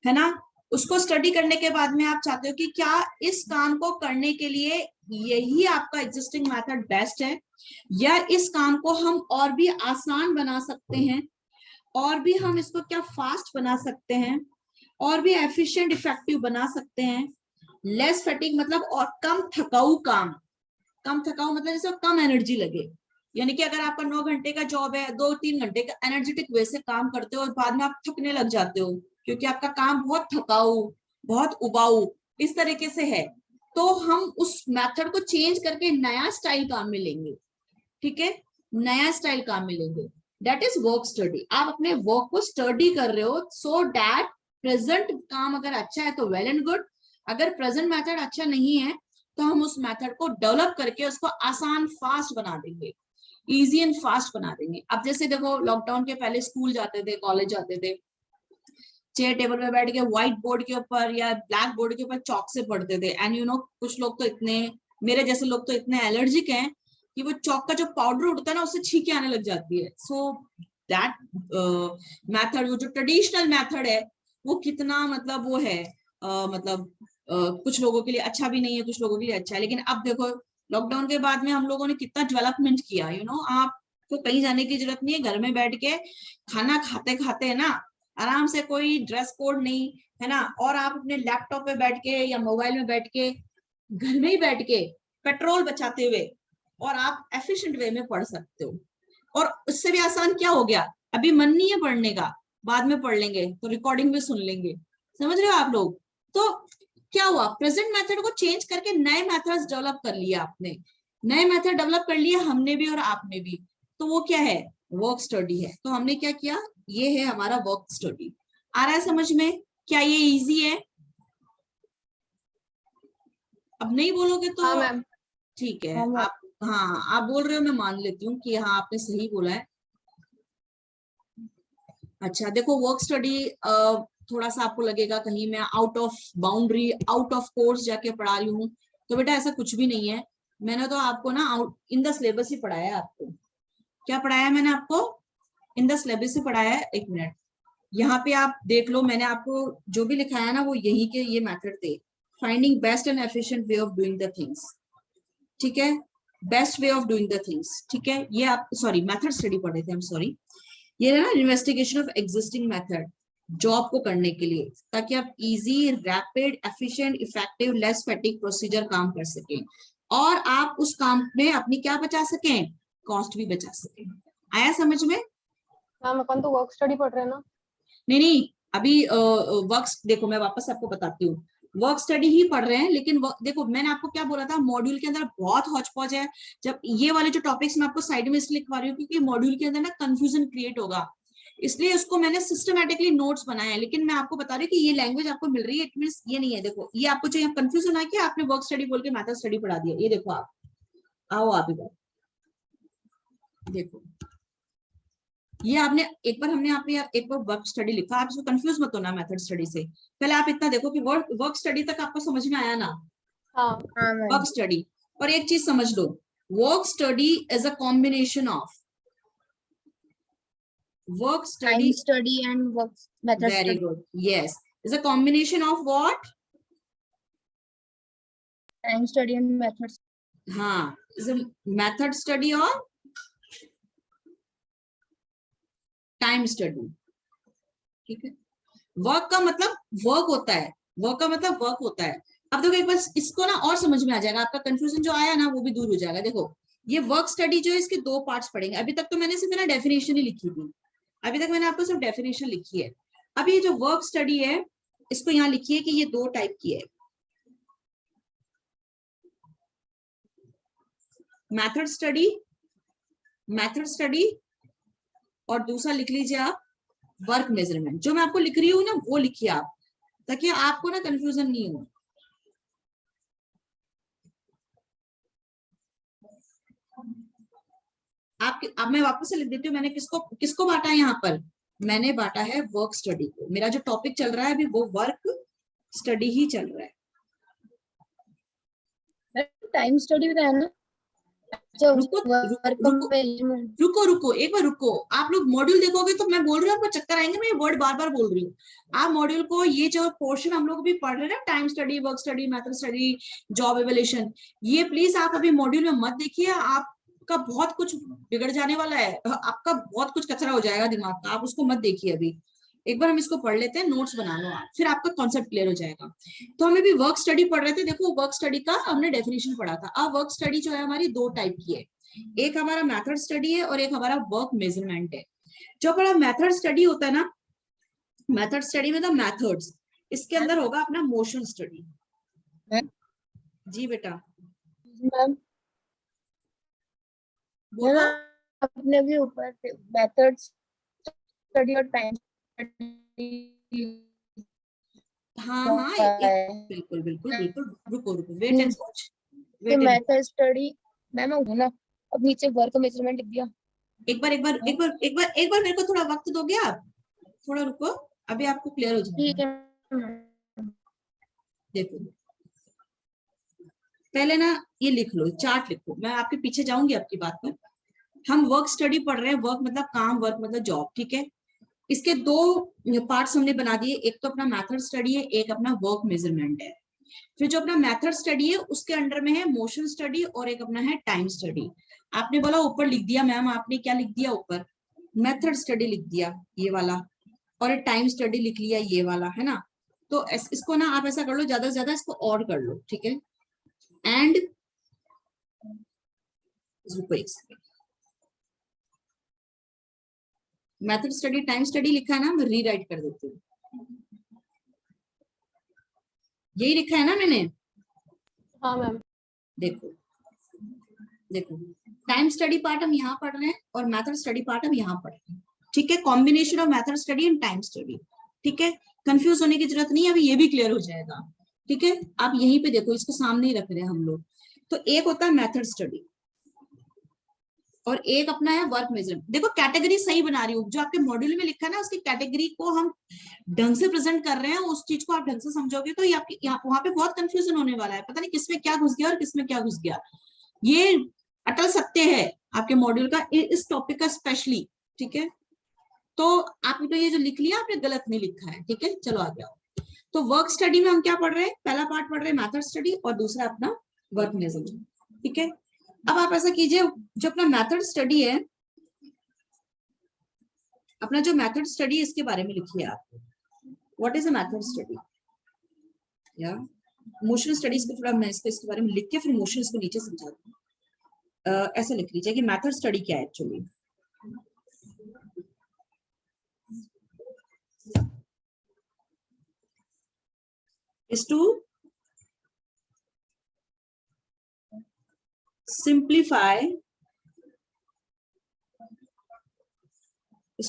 है ना। उसको स्टडी करने के बाद में आप चाहते हो कि क्या इस काम को करने के लिए यही आपका एग्जिस्टिंग मेथड बेस्ट है, या इस काम को हम और भी आसान बना सकते हैं, और भी हम इसको क्या फास्ट बना सकते हैं, और भी एफिशिएंट इफेक्टिव बना सकते हैं। लेस फैटिग मतलब और कम थकाऊ काम, कम थकाऊ मतलब जैसे कम एनर्जी लगे, यानी कि अगर आपका 9 घंटे का जॉब है, 2-3 घंटे का एनर्जेटिक वे से काम करते हो और बाद में आप थकने लग जाते हो क्योंकि आपका काम बहुत थकाऊ, बहुत उबाऊ इस तरीके से है, तो हम उस मेथड को चेंज करके नया स्टाइल काम में लेंगे, ठीक है, नया स्टाइल काम में लेंगे। That is work study. आप अपने वर्क को स्टडी कर रहे हो सो दैट प्रेजेंट काम अगर अच्छा है तो वेल एंड गुड, अगर प्रेजेंट मेथड अच्छा नहीं है तो हम उस मेथड को डेवलप करके उसको आसान फास्ट बना देंगे, इजी एंड फास्ट बना देंगे। अब जैसे देखो लॉकडाउन के पहले स्कूल जाते थे, कॉलेज जाते थे, चेयर टेबल पे बैठ के व्हाइट बोर्ड के ऊपर या ब्लैक बोर्ड के ऊपर चौक से पढ़ते थे, एंड यू नो कुछ लोग तो इतने, मेरे जैसे लोग तो इतने एलर्जिक हैं कि वो चौक का जो पाउडर उड़ता है ना उससे छींके आने लग जाती है। सो दैट मेथड, वो जो ट्रेडिशनल मेथड है वो कितना मतलब वो है मतलब कुछ लोगों के लिए अच्छा भी नहीं है, कुछ लोगों के लिए अच्छा है। लेकिन अब देखो लॉकडाउन के बाद में हम लोगों ने कितना डेवलपमेंट किया, यू नो, आपको कहीं जाने की जरूरत नहीं है, घर में बैठ के खाना खाते खाते है ना आराम से, कोई ड्रेस कोड नहीं है ना, और आप अपने लैपटॉप पे बैठ के या मोबाइल में बैठ के घर में ही बैठ के पेट्रोल बचाते हुए और आप एफिशिएंट वे में पढ़ सकते हो। और उससे भी आसान क्या हो गया, अभी मन नहीं है पढ़ने का, बाद में पढ़ लेंगे तो रिकॉर्डिंग भी सुन लेंगे, समझ रहे हो आप लोग। तो क्या हुआ, प्रेजेंट मेथड को चेंज करके नए मेथड्स डेवलप कर लिया आपने, नए मेथड डेवलप कर लिया हमने भी और आपने भी, तो वो क्या है, वर्क स्टडी है। तो हमने क्या किया, ये है हमारा वर्क स्टडी। आ रहा है समझ में, क्या ये इजी है, अब नहीं बोलोगे तो हाँ मैम। ठीक है, हाँ मैम। आप हाँ आप बोल रहे हो, मैं मान लेती हूँ कि हाँ आपने सही बोला है। अच्छा देखो वर्क स्टडी थोड़ा सा आपको लगेगा कहीं मैं out of boundary, out of course जाके पढ़ा रही हूँ, तो बेटा ऐसा कुछ भी नहीं है। मैंने तो आपको ना आउट इन द सिलेबस ही पढ़ाया है। आपको क्या पढ़ाया है मैंने आपको, इन द सिलेबस से पढ़ाया है। एक मिनट यहाँ पे आप देख लो, मैंने आपको जो भी लिखाया है ना वो यही के ये मेथड थे, finding best and efficient way of doing the things, ठीक है, best way of doing the things, ठीक है। ये आप सॉरी मेथड स्टडी पढ़े थे, हम सॉरी, ये है ना investigation of existing method job को करने के लिए, ताकि आप easy, rapid, efficient, effective, less fatigue procedure काम कर सकें और आप उस काम में अपनी क्या बचा सकें, कॉस्ट भी बचा सकें। आया समझ में। मैम अपन तो वर्क स्टडी पढ़ रहे हैं ना। नहीं नहीं, अभी वर्क देखो मैं वापस आपको बताती हूँ, वर्क स्टडी ही पढ़ रहे हैं, लेकिन देखो मैंने आपको क्या बोला था, मॉड्यूल के अंदर बहुत हौच पौच है। जब ये वाले जो टॉपिक्स मैं आपको साइड में इसलिए लिखवा रही हूँ क्योंकि मॉड्यूल के अंदर ना कंफ्यूजन क्रिएट होगा, इसलिए उसको मैंने सिस्टमैटिकली नोट्स बनाए हैं। लेकिन मैं आपको बता रही हूँ कि ये लैंग्वेज आपको मिल रही है, इट मींस ये नहीं है, देखो ये आपको जो यहाँ कंफ्यूजन है कि आपने वर्क स्टडी बोल के मैथड स्टडी पढ़ा दिया, ये देखो आप आओ आप इधर देखो, ये आपने एक बार हमने आपने एक बार वर्क स्टडी लिखा, आप इसको कंफ्यूज मत होना मैथड स्टडी से, पहले आप इतना देखो कि वर्क स्टडी तक आपको समझ में आया ना। हाँ हाँ वर्क मैम। स्टडी, और एक चीज समझ लो, work study is a combination of work time study, study and work method very study. Good, yes, is a combination of what, time study and method. हाँ, इज अ मेथड स्टडी और time study, ठीक है। Work का मतलब work होता है, work का मतलब वर्क होता है। अब देखो एक बार इसको ना और समझ में आ जाएगा, आपका कंफ्यूजन जो आया ना वो भी दूर हो जाएगा। देखो ये वर्क स्टडी जो है इसके दो पार्ट्स पढ़ेंगे, अभी तक तो मैंने सिर्फ ना डेफिनेशन ही लिखी थी, अभी तक मैंने आपको सिर्फ डेफिनेशन लिखी है। अब ये जो वर्क स्टडी है इसको यहाँ लिखिए कि ये 2 टाइप की है, मेथड स्टडी, मेथड स्टडी, और दूसरा लिख लीजिए आप वर्क मेजरमेंट। जो मैं आपको लिख रही हूँ ना वो लिखिए आप, ताकि आपको ना कंफ्यूजन नहीं हो। अब मैं वापस से लिख देती हूँ, मैंने किसको किसको बांटा है यहाँ पर, मैंने बांटा है वर्क स्टडी को। मेरा जो टॉपिक चल रहा है अभी वो वर्क स्टडी ही चल रहा है। टाइम स्टडी भी है ना? रुको रुको रुको, एक बार रुको। आप लोग मॉड्यूल देखोगे तो मैं बोल रही हूँ आपको चक्कर आएंगे, मैं ये वर्ड बार बार बोल रही हूँ। आप मॉड्यूल को, ये जो पोर्शन हम लोग भी पढ़ रहे हैं ना, time study, work study, method study, job evolution, ये प्लीज आप अभी मॉड्यूल में मत देखिए। आपका बहुत कुछ बिगड़ जाने वाला है, आपका बहुत कुछ कचरा हो जाएगा दिमाग का, आप उसको मत देखिए अभी। एक बार हम इसको पढ़ लेते हैं, नोट्स बना लो आप, फिर आपका कॉन्सेप्ट क्लियर हो जाएगा। तो हम अभी वर्क स्टडी पढ़ रहे थे। देखो वर्क स्टडी का हमने डेफिनेशन पढ़ा था। अब वर्क स्टडी जो है हमारी 2 टाइप की है, एक हमारा मेथड स्टडी है और एक हमारा वर्क मेजरमेंट है। जो हमारा मेथड स्टडी होता है ना, मेथड स्टडी में द मेथड्स, इसके अंदर होगा अपना मोशन स्टडी। जी बेटा मैम, बोलो। अपने भी ऊपर मेथड्स स्टडी और टाइम स्टडी। हाँ हाँ, बिल्कुल बिल्कुल बिल्कुल, रुको रुको, wait and watch, wait and. Method study ma'am हूँ ना, अब नीचे वर्क मेजरमेंट लिख दिया। एक बार एक बार एक बार एक बार एक बार मेरे को थोड़ा वक्त दोगे आप, थोड़ा रुको, अभी आपको क्लियर हो ठीक जाएगा। है। देखो पहले ना ये लिख लो, चार्ट लिखो, मैं आपके पीछे जाऊंगी आपकी बात पर। हम वर्क स्टडी पढ़ रहे हैं, वर्क मतलब काम, वर्क मतलब जॉब, ठीक है। इसके 2 पार्ट्स हमने बना दिए, एक तो अपना मेथड स्टडी है, एक अपना वर्क मेजरमेंट है। फिर जो अपना मेथड स्टडी है उसके अंडर में है मोशन स्टडी और एक अपना है टाइम स्टडी। आपने बोला ऊपर लिख दिया, मैम आपने क्या लिख दिया ऊपर, मेथड स्टडी लिख दिया ये वाला, और टाइम स्टडी लिख लिया ये वाला, है ना। तो इसको ना आप ऐसा कर लो, ज्यादा से ज्यादा इसको और कर लो, ठीक है। And method study time study लिखा है ना, मैं रीराइट कर देती हूँ। यही लिखा है ना मैंने? हाँ मैम। देखो देखो, टाइम स्टडी पार्ट हम यहाँ पढ़ रहे हैं और मेथड स्टडी पार्ट हम यहाँ पढ़ रहे हैं, ठीक है। Combination of method study and time study, ठीक है। कंफ्यूज होने की जरूरत नहीं है, अभी ये भी क्लियर हो जाएगा, ठीक है। आप यहीं पे देखो, इसको सामने ही रख रहे हैं हम लोग। तो एक होता है मेथड स्टडी और एक अपना है वर्क मेजरमेंट। देखो कैटेगरी सही बना रही हूँ, जो आपके मॉड्यूल में लिखा है ना उसकी कैटेगरी को हम ढंग से प्रेजेंट कर रहे हैं, उस चीज को आप ढंग से समझोगे तो वहां पे बहुत कंफ्यूजन होने वाला है, पता नहीं किसमें क्या घुस गया और किसमें क्या घुस गया। ये अटल सत्य है आपके मॉड्यूल का, इस टॉपिक का स्पेशली, ठीक है। तो आपने तो ये जो लिख लिया आपने गलत नहीं लिखा है, ठीक है। चलो आ जाओ। तो वर्क स्टडी में हम क्या पढ़ रहे हैं, पहला पार्ट पढ़ रहे हैं मेथड स्टडी और दूसरा अपना वर्क मेजरमेंट, ठीक है। अब आप ऐसा कीजिए, जो अपना मेथड स्टडी है, अपना जो मेथड स्टडी है इसके बारे में लिखिए आप, what is a method study या मोशन स्टडीज को। थोड़ा मैं इसके बारे में लिख के फिर मोशन को नीचे समझाती हूँ। ऐसा लिख लीजिए कि मेथड स्टडी क्या है actually. is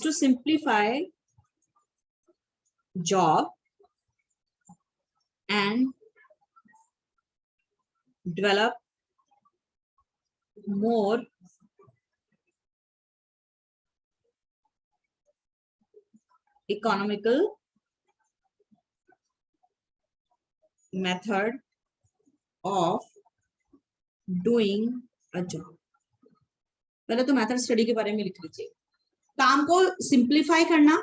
to simplify job and develop more economical method of doing a job। पहले तो मेथड स्टडी के बारे में लिख लीजिए। काम को सिंप्लीफाई करना,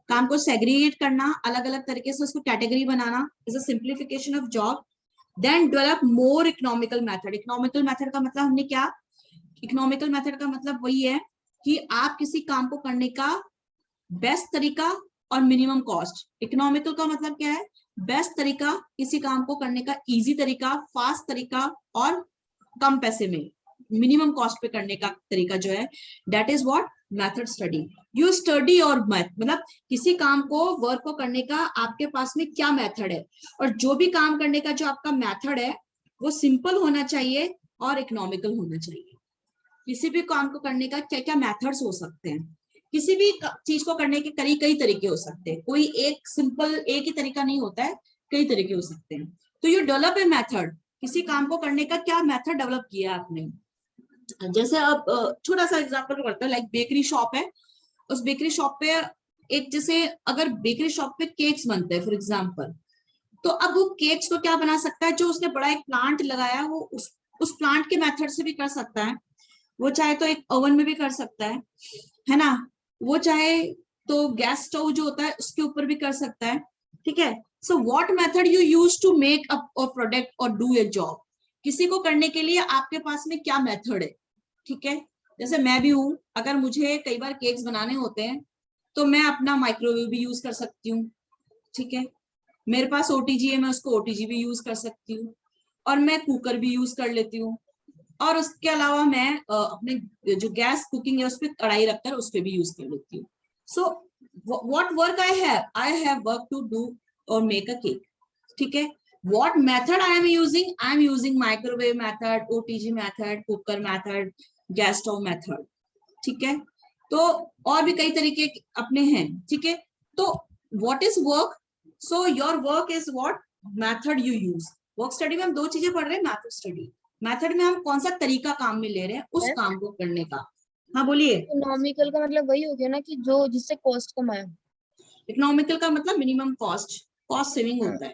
काम को सेग्रीगेट करना, अलग अलग तरीके से उसको कैटेगरी बनाना is a simplification of job. Then develop more economical method. Economical method का मतलब हमने क्या, इकोनॉमिकल मेथड का मतलब वही है कि आप किसी काम को करने का बेस्ट तरीका और मिनिमम कॉस्ट। इकोनॉमिकल का मतलब क्या है, बेस्ट तरीका, किसी काम को करने का इजी तरीका, फास्ट तरीका और कम पैसे में मिनिमम कॉस्ट पे करने का तरीका जो है, that is what method study, you study और मतलब किसी काम को वर्क को करने का आपके पास में क्या मेथड है, और जो भी काम करने का जो आपका मेथड है वो सिंपल होना चाहिए और इकोनॉमिकल होना चाहिए। किसी भी काम को करने का क्या क्या मेथड्स हो सकते हैं, किसी भी चीज को करने के कई कई तरीके हो सकते हैं, कोई एक सिंपल एक ही तरीका नहीं होता है, कई तरीके हो सकते हैं। तो यू डेवलप ए मेथड, किसी काम को करने का क्या मेथड डेवलप किया आपने। जैसे अब छोटा सा एग्जांपल करते हैं, लाइक बेकरी शॉप है, उस बेकरी शॉप पे एक, जैसे अगर बेकरी शॉप पे केक्स बनते हैं फॉर एग्जांपल, तो अब वो केक्स को क्या बना सकता है, जो उसने बड़ा एक प्लांट लगाया वो उस प्लांट के मेथड से भी कर सकता है, वो चाहे तो एक ओवन में भी कर सकता है ना, वो चाहे तो गैस स्टोव जो होता है उसके ऊपर भी कर सकता है, ठीक है। So what method you use to make a product और डू ए जॉब, किसी को करने के लिए आपके पास में क्या मेथड है, ठीक है। जैसे मैं भी हूं, अगर मुझे कई बार केक्स बनाने होते हैं तो मैं अपना माइक्रोवेव भी यूज कर सकती हूँ, ठीक है। मेरे पास ओटीजी है, मैं उसको ओटीजी भी यूज कर सकती हूँ, और मैं कुकर भी यूज कर लेती हूँ, और उसके अलावा मैं अपने जो गैस कुकिंग है उस पर कढ़ाई रखकर उस पर भी यूज कर लेती हूँ। So what work I have work to do और मेक अ केक, ठीक है। What method I am using microwave method, OTG method, cooker method, gas stove method, ठीक है। तो और भी कई तरीके अपने हैं, ठीक है। तो what is work, so your work is what method you use. Work study में हम दो चीजें पढ़ रहे हैं, मेथड स्टडी, मेथड में हम कौन सा तरीका काम में ले रहे हैं उस है काम को करने का। हाँ बोलिए। इकोनॉमिकल का मतलब वही हो गया ना कि जो जिससे कॉस्ट कम आए। इकोनॉमिकल का मतलब मिनिमम कॉस्ट, कॉस्ट सेविंग हाँ होता है,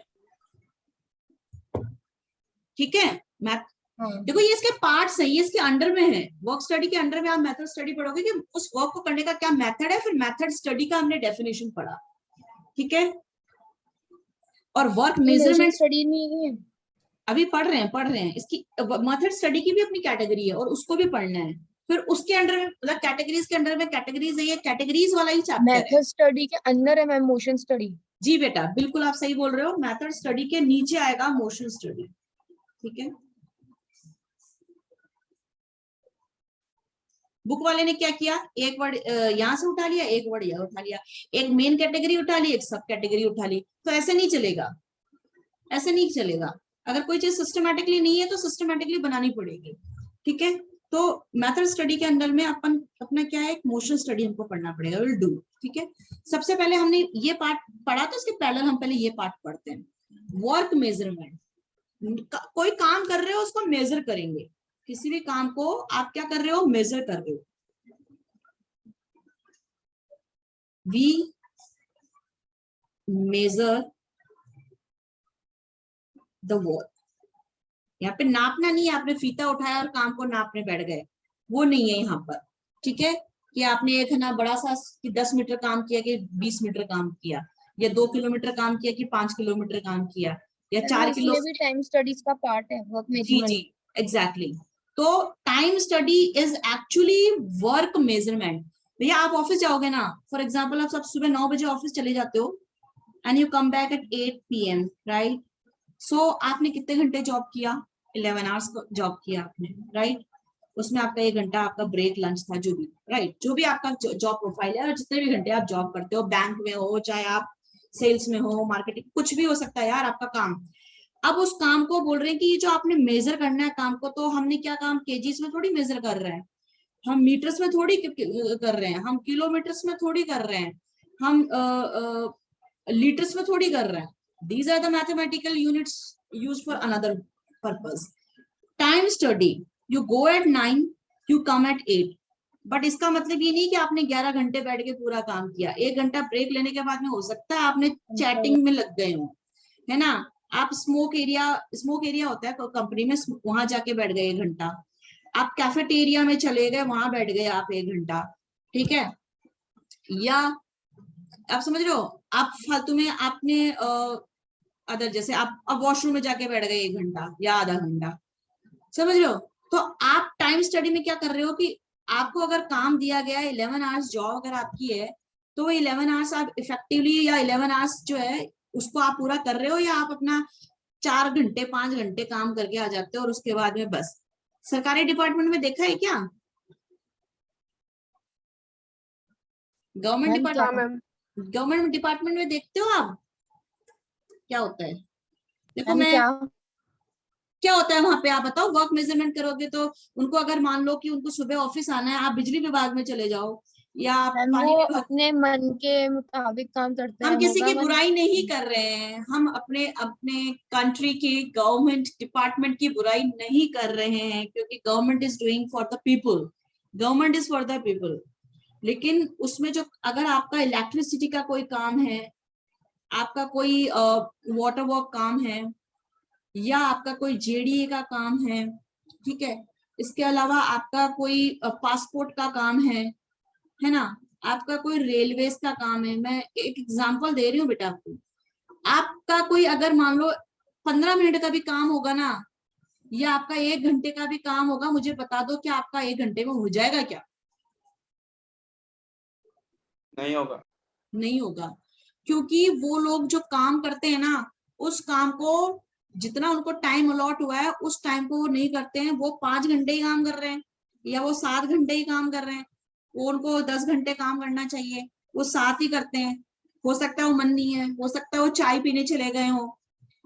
ठीक है। मैथ, हाँ। देखो ये इसके पार्ट्स हैं, ये इसके अंडर में है, वर्क स्टडी के अंडर में आप मेथड स्टडी पढ़ोगे कि उस वर्क को करने का क्या मेथड है, फिर मेथड स्टडी का हमने डेफिनेशन पढ़ा, ठीक है। और वर्क ये मोशन मेजरमेंट स्टडी नहीं है। अभी पढ़ रहे हैं इसकी मेथड स्टडी की भी अपनी कैटेगरी है और उसको भी पढ़ना है, फिर उसके अंडर में मतलब कैटेगरीज के अंडर में कैटेगरीज है, ये कैटेगरीज वाला ही चैप्टर है। मेथड स्टडी के अंदर है मैम मोशन स्टडी। जी बेटा बिल्कुल आप सही बोल रहे हो, मेथड स्टडी के नीचे आएगा मोशन स्टडी, ठीक है। बुक वाले ने क्या किया, एक वर्ड यहाँ से उठा लिया, एक वर्ड यहाँ उठा लिया, एक मेन कैटेगरी उठा ली, एक सब कैटेगरी उठा ली, तो ऐसे नहीं चलेगा, ऐसे नहीं चलेगा। अगर कोई चीज सिस्टमैटिकली नहीं है तो सिस्टमैटिकली बनानी पड़ेगी, ठीक है। तो मेथड स्टडी के अंदर में अपन अपना क्या है, एक मोशन स्टडी हमको पढ़ना पड़ेगा, विल डू, ठीक है। सबसे पहले हमने ये पार्ट पढ़ा, तो इसके पैरेलल हम पहले ये पार्ट पढ़ते हैं, वर्क मेजरमेंट। कोई काम कर रहे हो उसको मेजर करेंगे, किसी भी काम को आप क्या कर रहे हो, मेजर कर रहे हो। वी मेजर द वर्क, यहाँ पे नापना नहीं है, आपने फीता उठाया और काम को नापने बैठ गए, वो नहीं है यहाँ पर, ठीक है। कि आपने एक है ना बड़ा सा कि 10 मीटर काम किया कि 20 मीटर काम किया, या 2 किलोमीटर काम किया कि 5 किलोमीटर काम किया, या मैम 4 किलो। इसमें भी टाइम स्टडीज का पार्ट है वर्क जी जी मेजरमेंट। Exactly exactly. तो time study is actually work measurement. भैया आप ऑफिस जाओगे ना, फॉर एग्जाम्पल आप सब सुबह 9 बजे ऑफिस चले जाते हो and you come back at 8 PM, right. So आपने कितने घंटे जॉब किया, 11 आवर्स जॉब किया आपने, राइट। उसमें आपका 1 घंटा आपका ब्रेक लंच था, जो भी, राइट, जो भी आपका जॉब प्रोफाइल है, और जितने भी घंटे आप जॉब करते हो, बैंक में हो चाहे आप सेल्स में हो, मार्केटिंग, कुछ भी हो सकता है यार आपका काम। अब उस काम को बोल रहे हैं कि ये जो आपने मेजर करना है काम को, तो हमने क्या काम केजीज में थोड़ी मेजर कर रहे हैं, हम मीटर्स में थोड़ी कर रहे हैं, हम किलोमीटर्स में थोड़ी कर रहे हैं, हम लीटर्स में थोड़ी कर रहे हैं। These are the mathematical units use for another purpose. Time study, you go at 9, you come at 8, but इसका मतलब ये नहीं कि आपने 11 घंटे बैठ के पूरा काम किया, 1 घंटा ब्रेक लेने के बाद में हो सकता है आपने चैटिंग में लग गए हो, है ना। आप स्मोक एरिया होता है कंपनी में, वहां जाके बैठ गए 1 घंटा, आप कैफेटेरिया में चले गए, वहां बैठ गए आप 1 घंटा, ठीक है। या आप समझ रहे हो, आप फालतू में आपने अदर जैसे आप वॉशरूम में जाके बैठ गए 1 घंटा या आधा घंटा, समझ रहे हो। तो आप टाइम स्टडी में क्या कर रहे हो कि आपको अगर काम दिया गया है 11 आवर्स जॉब अगर आपकी है, तो वो 11 आवर्स आप इफेक्टिवली, या 11 आवर्स जो है उसको आप पूरा कर रहे हो, या आप अपना 4 घंटे 5 घंटे काम करके आ जाते हो और उसके बाद में बस। सरकारी डिपार्टमेंट में देखा है क्या, गवर्नमेंट मैम क्या? डिपार्टमेंट, गवर्नमेंट डिपार्टमेंट में देखते हो आप क्या होता है? देखो मैम मैं, क्या? क्या होता है वहां पे आप बताओ। वर्क मेजरमेंट करोगे तो उनको अगर मान लो कि उनको सुबह ऑफिस आना है, आप बिजली विभाग में चले जाओ या आप मैम वो पानी विभाग। अपने मन के मुताबिक काम करते हैं, हम किसी होगा की मन। बुराई नहीं कर रहे हैं, हम अपने अपने कंट्री की गवर्नमेंट डिपार्टमेंट की बुराई नहीं कर रहे हैं, क्योंकि government is doing for the people, government is for the people. लेकिन उसमें जो अगर आपका इलेक्ट्रिसिटी का कोई काम है, आपका कोई वाटर वर्क काम है, या आपका कोई जेडीए का काम है, ठीक है, इसके अलावा आपका कोई पासपोर्ट का काम है ना, आपका कोई रेलवेज का काम है, मैं एक एग्जांपल दे रही हूँ बेटा आपको। आपका कोई अगर मान लो 15 मिनट का भी काम होगा ना, या आपका 1 घंटे का भी काम होगा, मुझे बता दो कि आपका 1 घंटे में हो जाएगा क्या? नहीं होगा। नहीं होगा, क्योंकि वो लोग जो काम करते हैं ना, उस काम को जितना उनको टाइम अलॉट हुआ है उस टाइम को वो नहीं करते हैं। वो 5 घंटे ही काम कर रहे हैं, या वो 7 घंटे ही काम कर रहे हैं। वो उनको 10 घंटे काम करना चाहिए, वो 7 ही करते हैं। हो सकता है वो मन नहीं है, हो सकता है वो चाय पीने चले गए हो,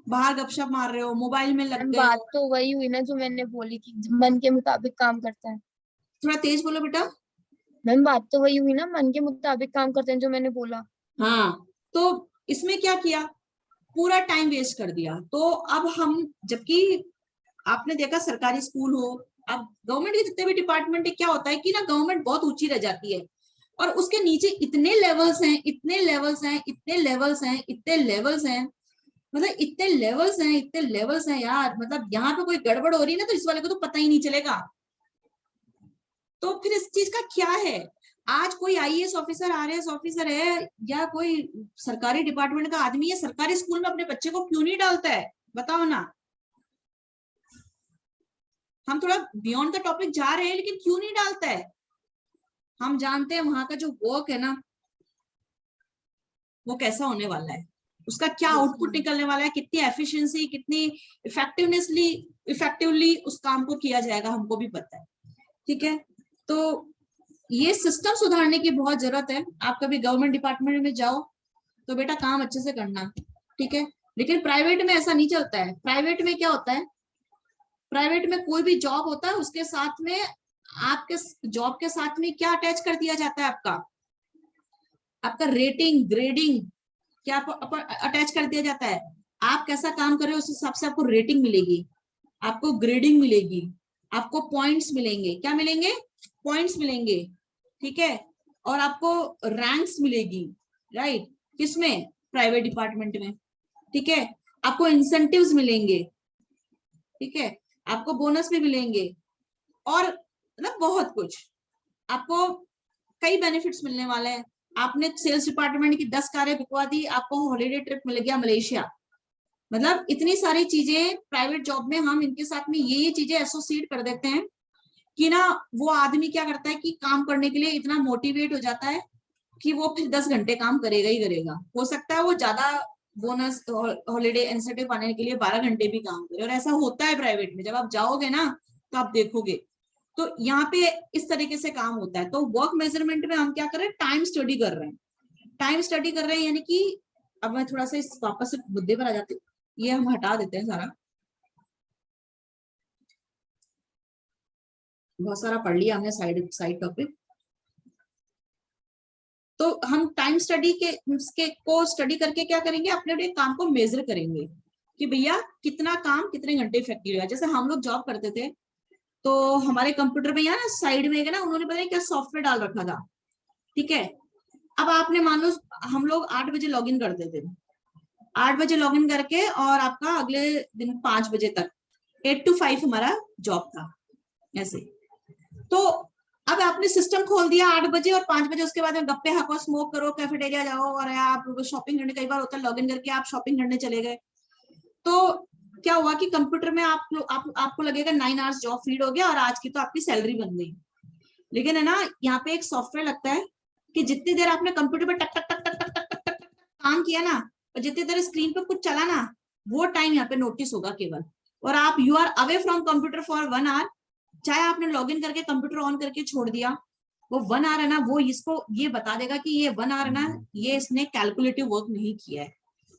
बाहर गपशप मार रहे हो, मोबाइल में लग मैम गए बात हो। तो वही हुई ना जो मैंने बोली कि मन के मुताबिक काम करता है। थोड़ा तेज बोलो बेटा। मैम बात तो वही हुई ना, मन के मुताबिक काम करते हैं जो मैंने बोला। हाँ, तो इसमें क्या किया, पूरा टाइम वेस्ट कर दिया। तो अब हम, जबकि आपने देखा सरकारी स्कूल हो, अब गवर्नमेंट के जितने भी डिपार्टमेंट है, क्या होता है कि ना गवर्नमेंट बहुत ऊंची रह जाती है, और उसके नीचे इतने लेवल्स हैं, इतने लेवल्स हैं, इतने लेवल्स हैं, इतने लेवल्स हैं, मतलब इतने लेवल्स हैं, इतने लेवल्स हैं यार। मतलब यहाँ पे कोई गड़बड़ हो रही है ना, तो इस वाले को तो पता ही नहीं चलेगा। तो फिर इस चीज का क्या है? आज कोई आईएएस ऑफिसर, आरएएस ऑफिसर है, या कोई सरकारी डिपार्टमेंट का आदमी है, सरकारी स्कूल में अपने बच्चे को क्यों नहीं डालता है? बताओ ना। हम थोड़ा बियॉन्ड द टॉपिक जा रहे हैं, लेकिन क्यों नहीं डालता है? हम जानते हैं वहां का जो वर्क है ना, वो कैसा होने वाला है, उसका क्या आउटपुट निकलने वाला है, कितनी एफिशिएंसी, कितनी इफेक्टिवली उस काम को किया जाएगा, हमको भी पता है। ठीक है, तो ये सिस्टम सुधारने की बहुत जरूरत है। आप कभी गवर्नमेंट डिपार्टमेंट में जाओ तो बेटा काम अच्छे से करना, ठीक है। लेकिन प्राइवेट में ऐसा नहीं चलता है। प्राइवेट में क्या होता है, प्राइवेट में कोई भी जॉब होता है उसके साथ में, आपके जॉब के साथ में क्या अटैच कर दिया जाता है, आपका आपका रेटिंग, ग्रेडिंग क्या अटैच कर दिया जाता है। आप कैसा काम कर रहे हो उस हिसाब से आपको रेटिंग मिलेगी, आपको ग्रेडिंग मिलेगी, आपको पॉइंट्स मिलेंगे। क्या मिलेंगे? पॉइंट्स मिलेंगे, ठीक है। और आपको रैंक्स मिलेगी, राइट, किसमें? प्राइवेट डिपार्टमेंट में, ठीक है। आपको इंसेंटिव्स मिलेंगे, ठीक है, आपको बोनस भी मिलेंगे, और मतलब बहुत कुछ आपको, कई बेनिफिट्स मिलने वाले हैं। आपने सेल्स डिपार्टमेंट की 10 कारें बिकवा दी, आपको हॉलीडे ट्रिप मिल गया मलेशिया। मतलब इतनी सारी चीजें प्राइवेट जॉब में हम इनके साथ में ये चीजें एसोसिएट कर देते हैं कि ना, वो आदमी क्या करता है कि काम करने के लिए इतना मोटिवेट हो जाता है कि वो फिर 10 घंटे काम करेगा ही करेगा। हो सकता है वो ज्यादा बोनस हॉलीडे इंसेंटिव पाने के लिए 12 घंटे भी काम करे, और ऐसा होता है प्राइवेट में। जब आप जाओगे ना तो आप देखोगे। तो यहाँ पे इस तरीके से काम होता है। तो वर्क मेजरमेंट में हम क्या कर रहे हैं, टाइम स्टडी कर रहे हैं। टाइम स्टडी कर रहे हैं यानी कि, अब मैं थोड़ा सा इस वापस से मुद्दे पर आ जाती हूँ, ये हम हटा देते हैं सारा, बहुत सारा पढ़ लिया हमने साइड साइड टॉपिक। तो हम टाइम स्टडी के को स्टडी करके क्या करेंगे, अपने काम को मेजर करेंगे कि भैया कितना काम कितने घंटे इफेक्टिव है। जैसे हम लोग जॉब करते थे, तो हमारे कंप्यूटर में यहाँ ना साइड में ना उन्होंने पता है क्या सॉफ्टवेयर डाल रखा था, ठीक है। अब आपने मान लो हम लोग 8 बजे लॉग इन करते थे, 8 बजे लॉग इन करके, और आपका अगले दिन 5 बजे तक 8 to 5 हमारा जॉब था ऐसे। तो अब आपने सिस्टम खोल दिया 8 बजे और 5 बजे, उसके बाद में गप्पे हाको, स्मोक करो, कैफेटेरिया जाओ, और आप शॉपिंग करने, कई बार होता है लॉग इन करके आप शॉपिंग करने चले गए। तो क्या हुआ कि कंप्यूटर में आपको लगेगा 9 आवर्स जॉब फीड हो गया और आज की तो आपकी सैलरी बन गई। लेकिन है ना, यहाँ पे एक सॉफ्टवेयर लगता है कि जितनी देर आपने कंप्यूटर पर टक टक टक टक टक टक टक टक काम किया ना, और जितनी देर स्क्रीन पे कुछ चला ना, वो टाइम यहाँ पे नोटिस होगा केवल। और आप you are away from computer for 1 hour, चाहे आपने लॉग इन करके कंप्यूटर ऑन करके छोड़ दिया, वो 1 आवर है ना, वो इसको ये बता देगा कि ये 1 आवर ना, ये इसने कैलकुलेटिव वर्क नहीं किया है,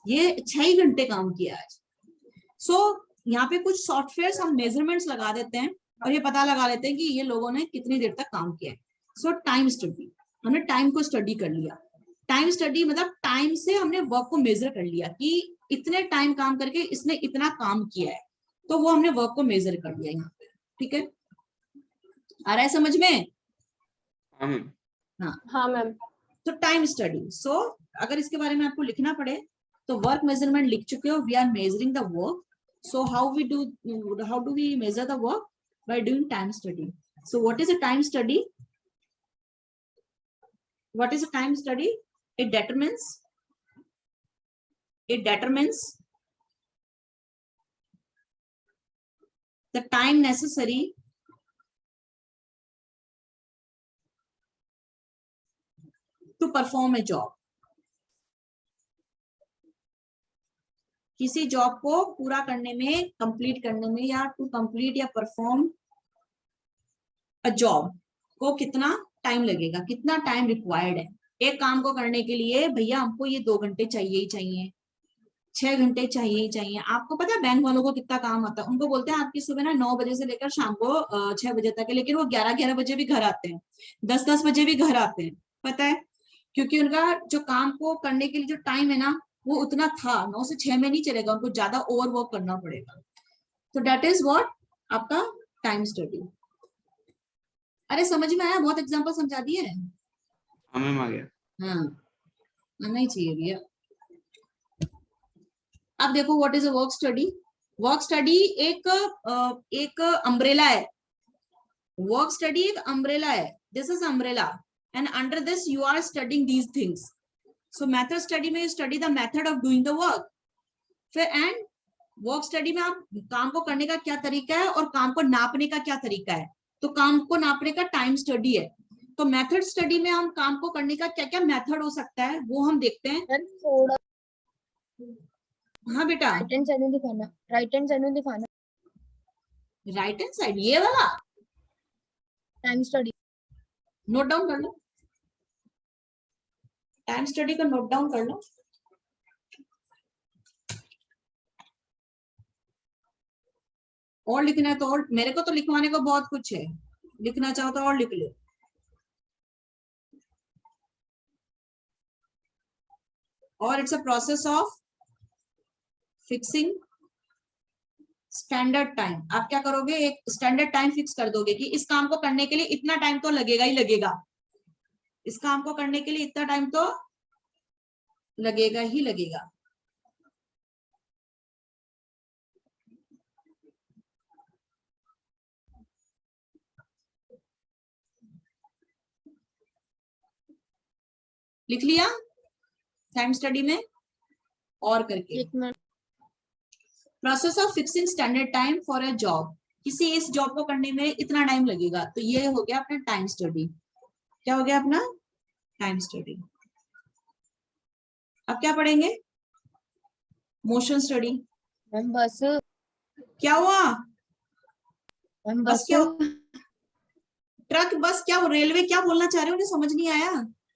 ये 6 ही घंटे काम किया है। सो यहाँ पे कुछ सॉफ्टवेयर हम मेजरमेंट्स लगा देते हैं और ये पता लगा लेते हैं कि ये लोगों ने कितनी देर तक काम किया है। सो टाइम स्टडी, हमने टाइम को स्टडी कर लिया। टाइम स्टडी मतलब टाइम से हमने वर्क को मेजर कर लिया कि इतने टाइम काम करके इसने इतना काम किया है, तो वो हमने वर्क को मेजर कर लिया यहाँ पे। ठीक है, आ रहा है समझ में? हाँ मैम। तो टाइम स्टडी, सो अगर इसके बारे में आपको लिखना पड़े तो वर्क मेजरमेंट लिख चुके हो, we are measuring the work. So how do we measure the work? By doing time study. So what is a time study? What is a time study? It determines the time necessary to perform a job. किसी job को पूरा करने में, complete करने में, या to complete या perform a job को कितना टाइम लगेगा, कितना टाइम रिक्वायर्ड है। एक काम को करने के लिए भैया हमको ये 2 घंटे चाहिए ही चाहिए, 6 घंटे चाहिए ही चाहिए। आपको पता है बैंक वालों को कितना काम आता है? उनको बोलते हैं आपकी सुबह ना 9 बजे से लेकर शाम को 6 बजे तक है, लेकिन वो 11-11 बजे भी घर आते हैं, 10-10 बजे भी घर आते हैं। पता है, क्योंकि उनका जो काम को करने के लिए जो टाइम है ना, वो उतना था, 9 से 6 में नहीं चलेगा, उनको ज्यादा ओवर वर्क करना पड़ेगा। तो दैट इज व्हाट आपका टाइम स्टडी। अरे समझ में आया? बहुत एग्जांपल समझा दिए। हमें आ गया। हाँ, आना ही चाहिए भैया। अब देखो what is a work study. Work study एक अम्ब्रेला है। वर्क स्टडी एक अम्ब्रेला है, this is umbrella, and under this you are studying these things. So method study में you study the method of doing the work. फिर and work study में आप काम को करने का क्या तरीका है और काम को नापने का क्या तरीका है, तो काम को नापने का टाइम स्टडी है। तो मेथड स्टडी में हम काम को करने का क्या क्या मेथड हो सकता है वो हम देखते हैं। थोड़ा हाँ बेटा, राइट हैंड साइड में दिखाना, राइट हैंड साइड में दिखाना, राइट हैंड साइड ये वाला टाइम स्टडी। नोट डाउन कर लो, टाइम स्टडी का नोट डाउन कर लो। और लिखना है तो और, मेरे को तो लिखवाने को बहुत कुछ है, लिखना चाहो तो और लिख लो। और it's a process of fixing standard time. आप क्या करोगे, एक स्टैंडर्ड टाइम फिक्स कर दोगे कि इस काम को करने के लिए इतना टाइम तो लगेगा ही लगेगा, इस काम को करने के लिए इतना टाइम तो लगेगा ही लगेगा। लिख लिया टाइम स्टडी में? और करके process of fixing standard time for a job, किसी इस जॉब को करने में इतना टाइम लगेगा, तो ये हो गया अपना टाइम स्टडी। क्या हो गया अपना टाइम स्टडी। अब क्या पढ़ेंगे, मोशन स्टडी। मैम बस, क्या हुआ? मैम बस बस क्या? ट्रक, बस क्या? रेलवे क्या बोलना चाह रहे हो, मुझे समझ नहीं आया।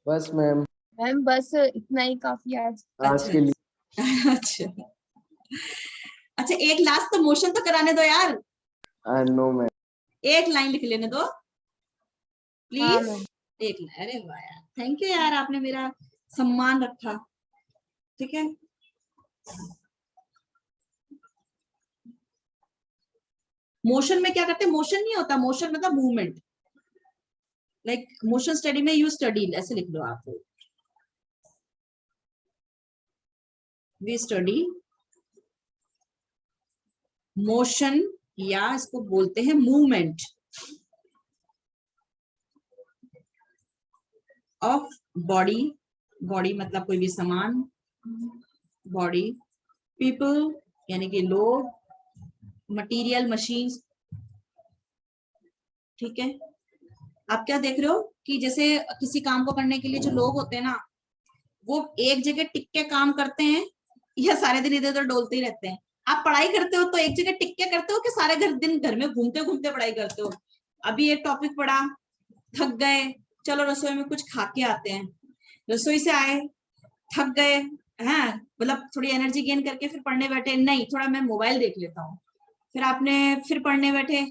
बस मैम, मैम बस इतना ही काफी आज आज के लिए। अच्छा अच्छा, एक लास्ट तो मोशन तो कराने दो यार। नो मैम, एक लाइन लिख लेने दो हाँ प्लीज। मैम। एक लाइन, अरे वाह यार, थैंक यू यार, आपने मेरा सम्मान रखा। ठीक है, मोशन में क्या करते हैं, मोशन नहीं होता, मोशन मतलब मूवमेंट। लाइक मोशन स्टडी में यू स्टडी, ऐसे लिख लो आप, वी स्टडी मोशन, या इसको बोलते हैं मूवमेंट ऑफ बॉडी। बॉडी मतलब कोई भी सामान, बॉडी, पीपल यानी कि लोग, मटेरियल, मशीन्स। ठीक है, आप क्या देख रहे हो कि जैसे किसी काम को करने के लिए जो लोग होते हैं ना, वो एक जगह टिक के काम करते हैं या सारे दिन इधर उधर डोलते ही रहते हैं। आप पढ़ाई करते हो तो एक जगह टिक के करते हो कि सारे दिन घर में घूमते घूमते पढ़ाई करते हो? अभी एक टॉपिक पढ़ा, थक गए, चलो रसोई में कुछ खा के आते हैं, रसोई से आए थक गए, हाँ मतलब थोड़ी एनर्जी गेन करके फिर पढ़ने बैठे, नहीं थोड़ा मैं मोबाइल देख लेता हूँ, फिर आपने फिर पढ़ने बैठे,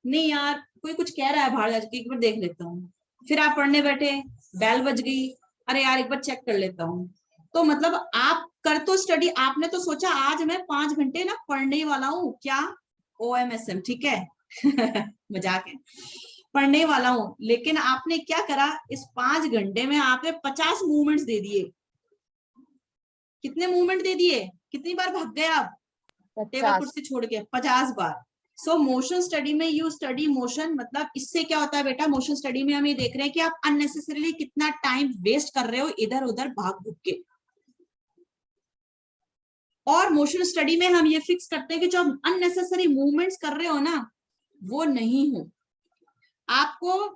नहीं यार कोई कुछ कह रहा है बाहर जाके एक बार देख लेता हूँ, फिर आप पढ़ने बैठे, बेल बज गई, अरे यार एक बार चेक कर लेता हूँ। तो मतलब आप कर तो स्टडी, आपने तो सोचा आज मैं 5 घंटे ना पढ़ने वाला हूँ, क्या OMSM, ठीक है मजाक है, पढ़ने वाला हूँ, लेकिन आपने क्या करा, इस 5 घंटे में आपने 50 मूवमेंट्स दे दिए। कितने मूवमेंट दे दिए, कितनी बार भाग गए आप टेबल कुर्सी छोड़ के, 50 बार। सो मोशन स्टडी में यू स्टडी मोशन, मतलब इससे क्या होता है बेटा, मोशन स्टडी में हम ये देख रहे हैं कि आप अननेसेसरीली कितना टाइम वेस्ट कर रहे हो इधर उधर भाग भूग के। और मोशन स्टडी में हम ये फिक्स करते हैं कि जो अननेसेसरी मूवमेंट्स कर रहे हो ना वो नहीं हो। आपको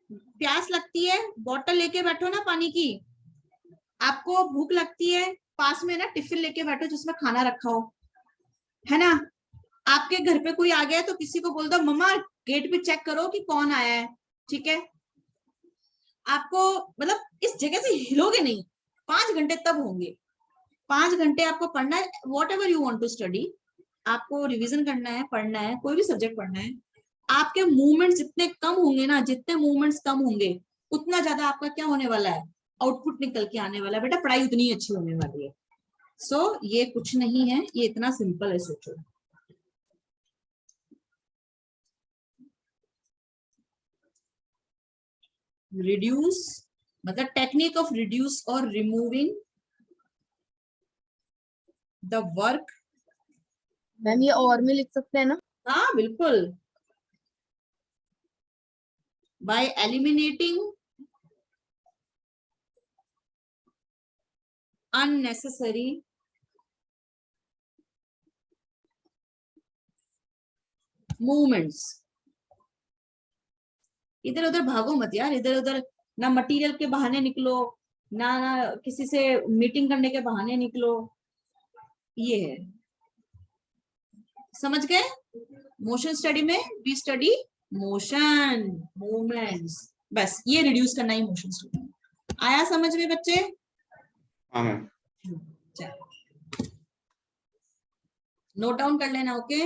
प्यास लगती है, बॉटल लेके बैठो ना पानी की, आपको भूख लगती है, पास में ना टिफिन लेके बैठो जिसमें खाना रखा हो, है ना। आपके घर पे कोई आ गया तो किसी को बोल दो मम्मा गेट पे चेक करो कि कौन आया है, ठीक है। आपको मतलब इस जगह से हिलोगे नहीं, 5 घंटे तब होंगे, 5 घंटे आपको पढ़ना है, whatever you want to study, आपको रिवीजन करना है, पढ़ना है, कोई भी सब्जेक्ट पढ़ना है। आपके मूवमेंट्स जितने कम होंगे ना, जितने मूवमेंट्स कम होंगे उतना ज्यादा आपका क्या होने वाला है, आउटपुट निकल के आने वाला है बेटा, पढ़ाई उतनी अच्छी होने वाली है। सो ये कुछ नहीं है, ये इतना सिंपल है, सोचो। रिड्यूस मतलब टेक्निक ऑफ रिड्यूस और रिमूविंग द वर्क। मैम ये और में लिख सकते हैं ना? हाँ बिल्कुल, बाय एलिमिनेटिंग unnecessary movements। इधर उधर भागो मत यार, इधर उधर ना मटेरियल के बहाने निकलो, ना किसी से मीटिंग करने के बहाने निकलो, ये है, समझ गए। मोशन स्टडी में वी स्टडी मोशन मूवमेंट्स, बस ये रिड्यूस करना ही मोशन स्टडी। आया समझ में बच्चे? हाँ मैम। नोट डाउन कर लेना, ओके।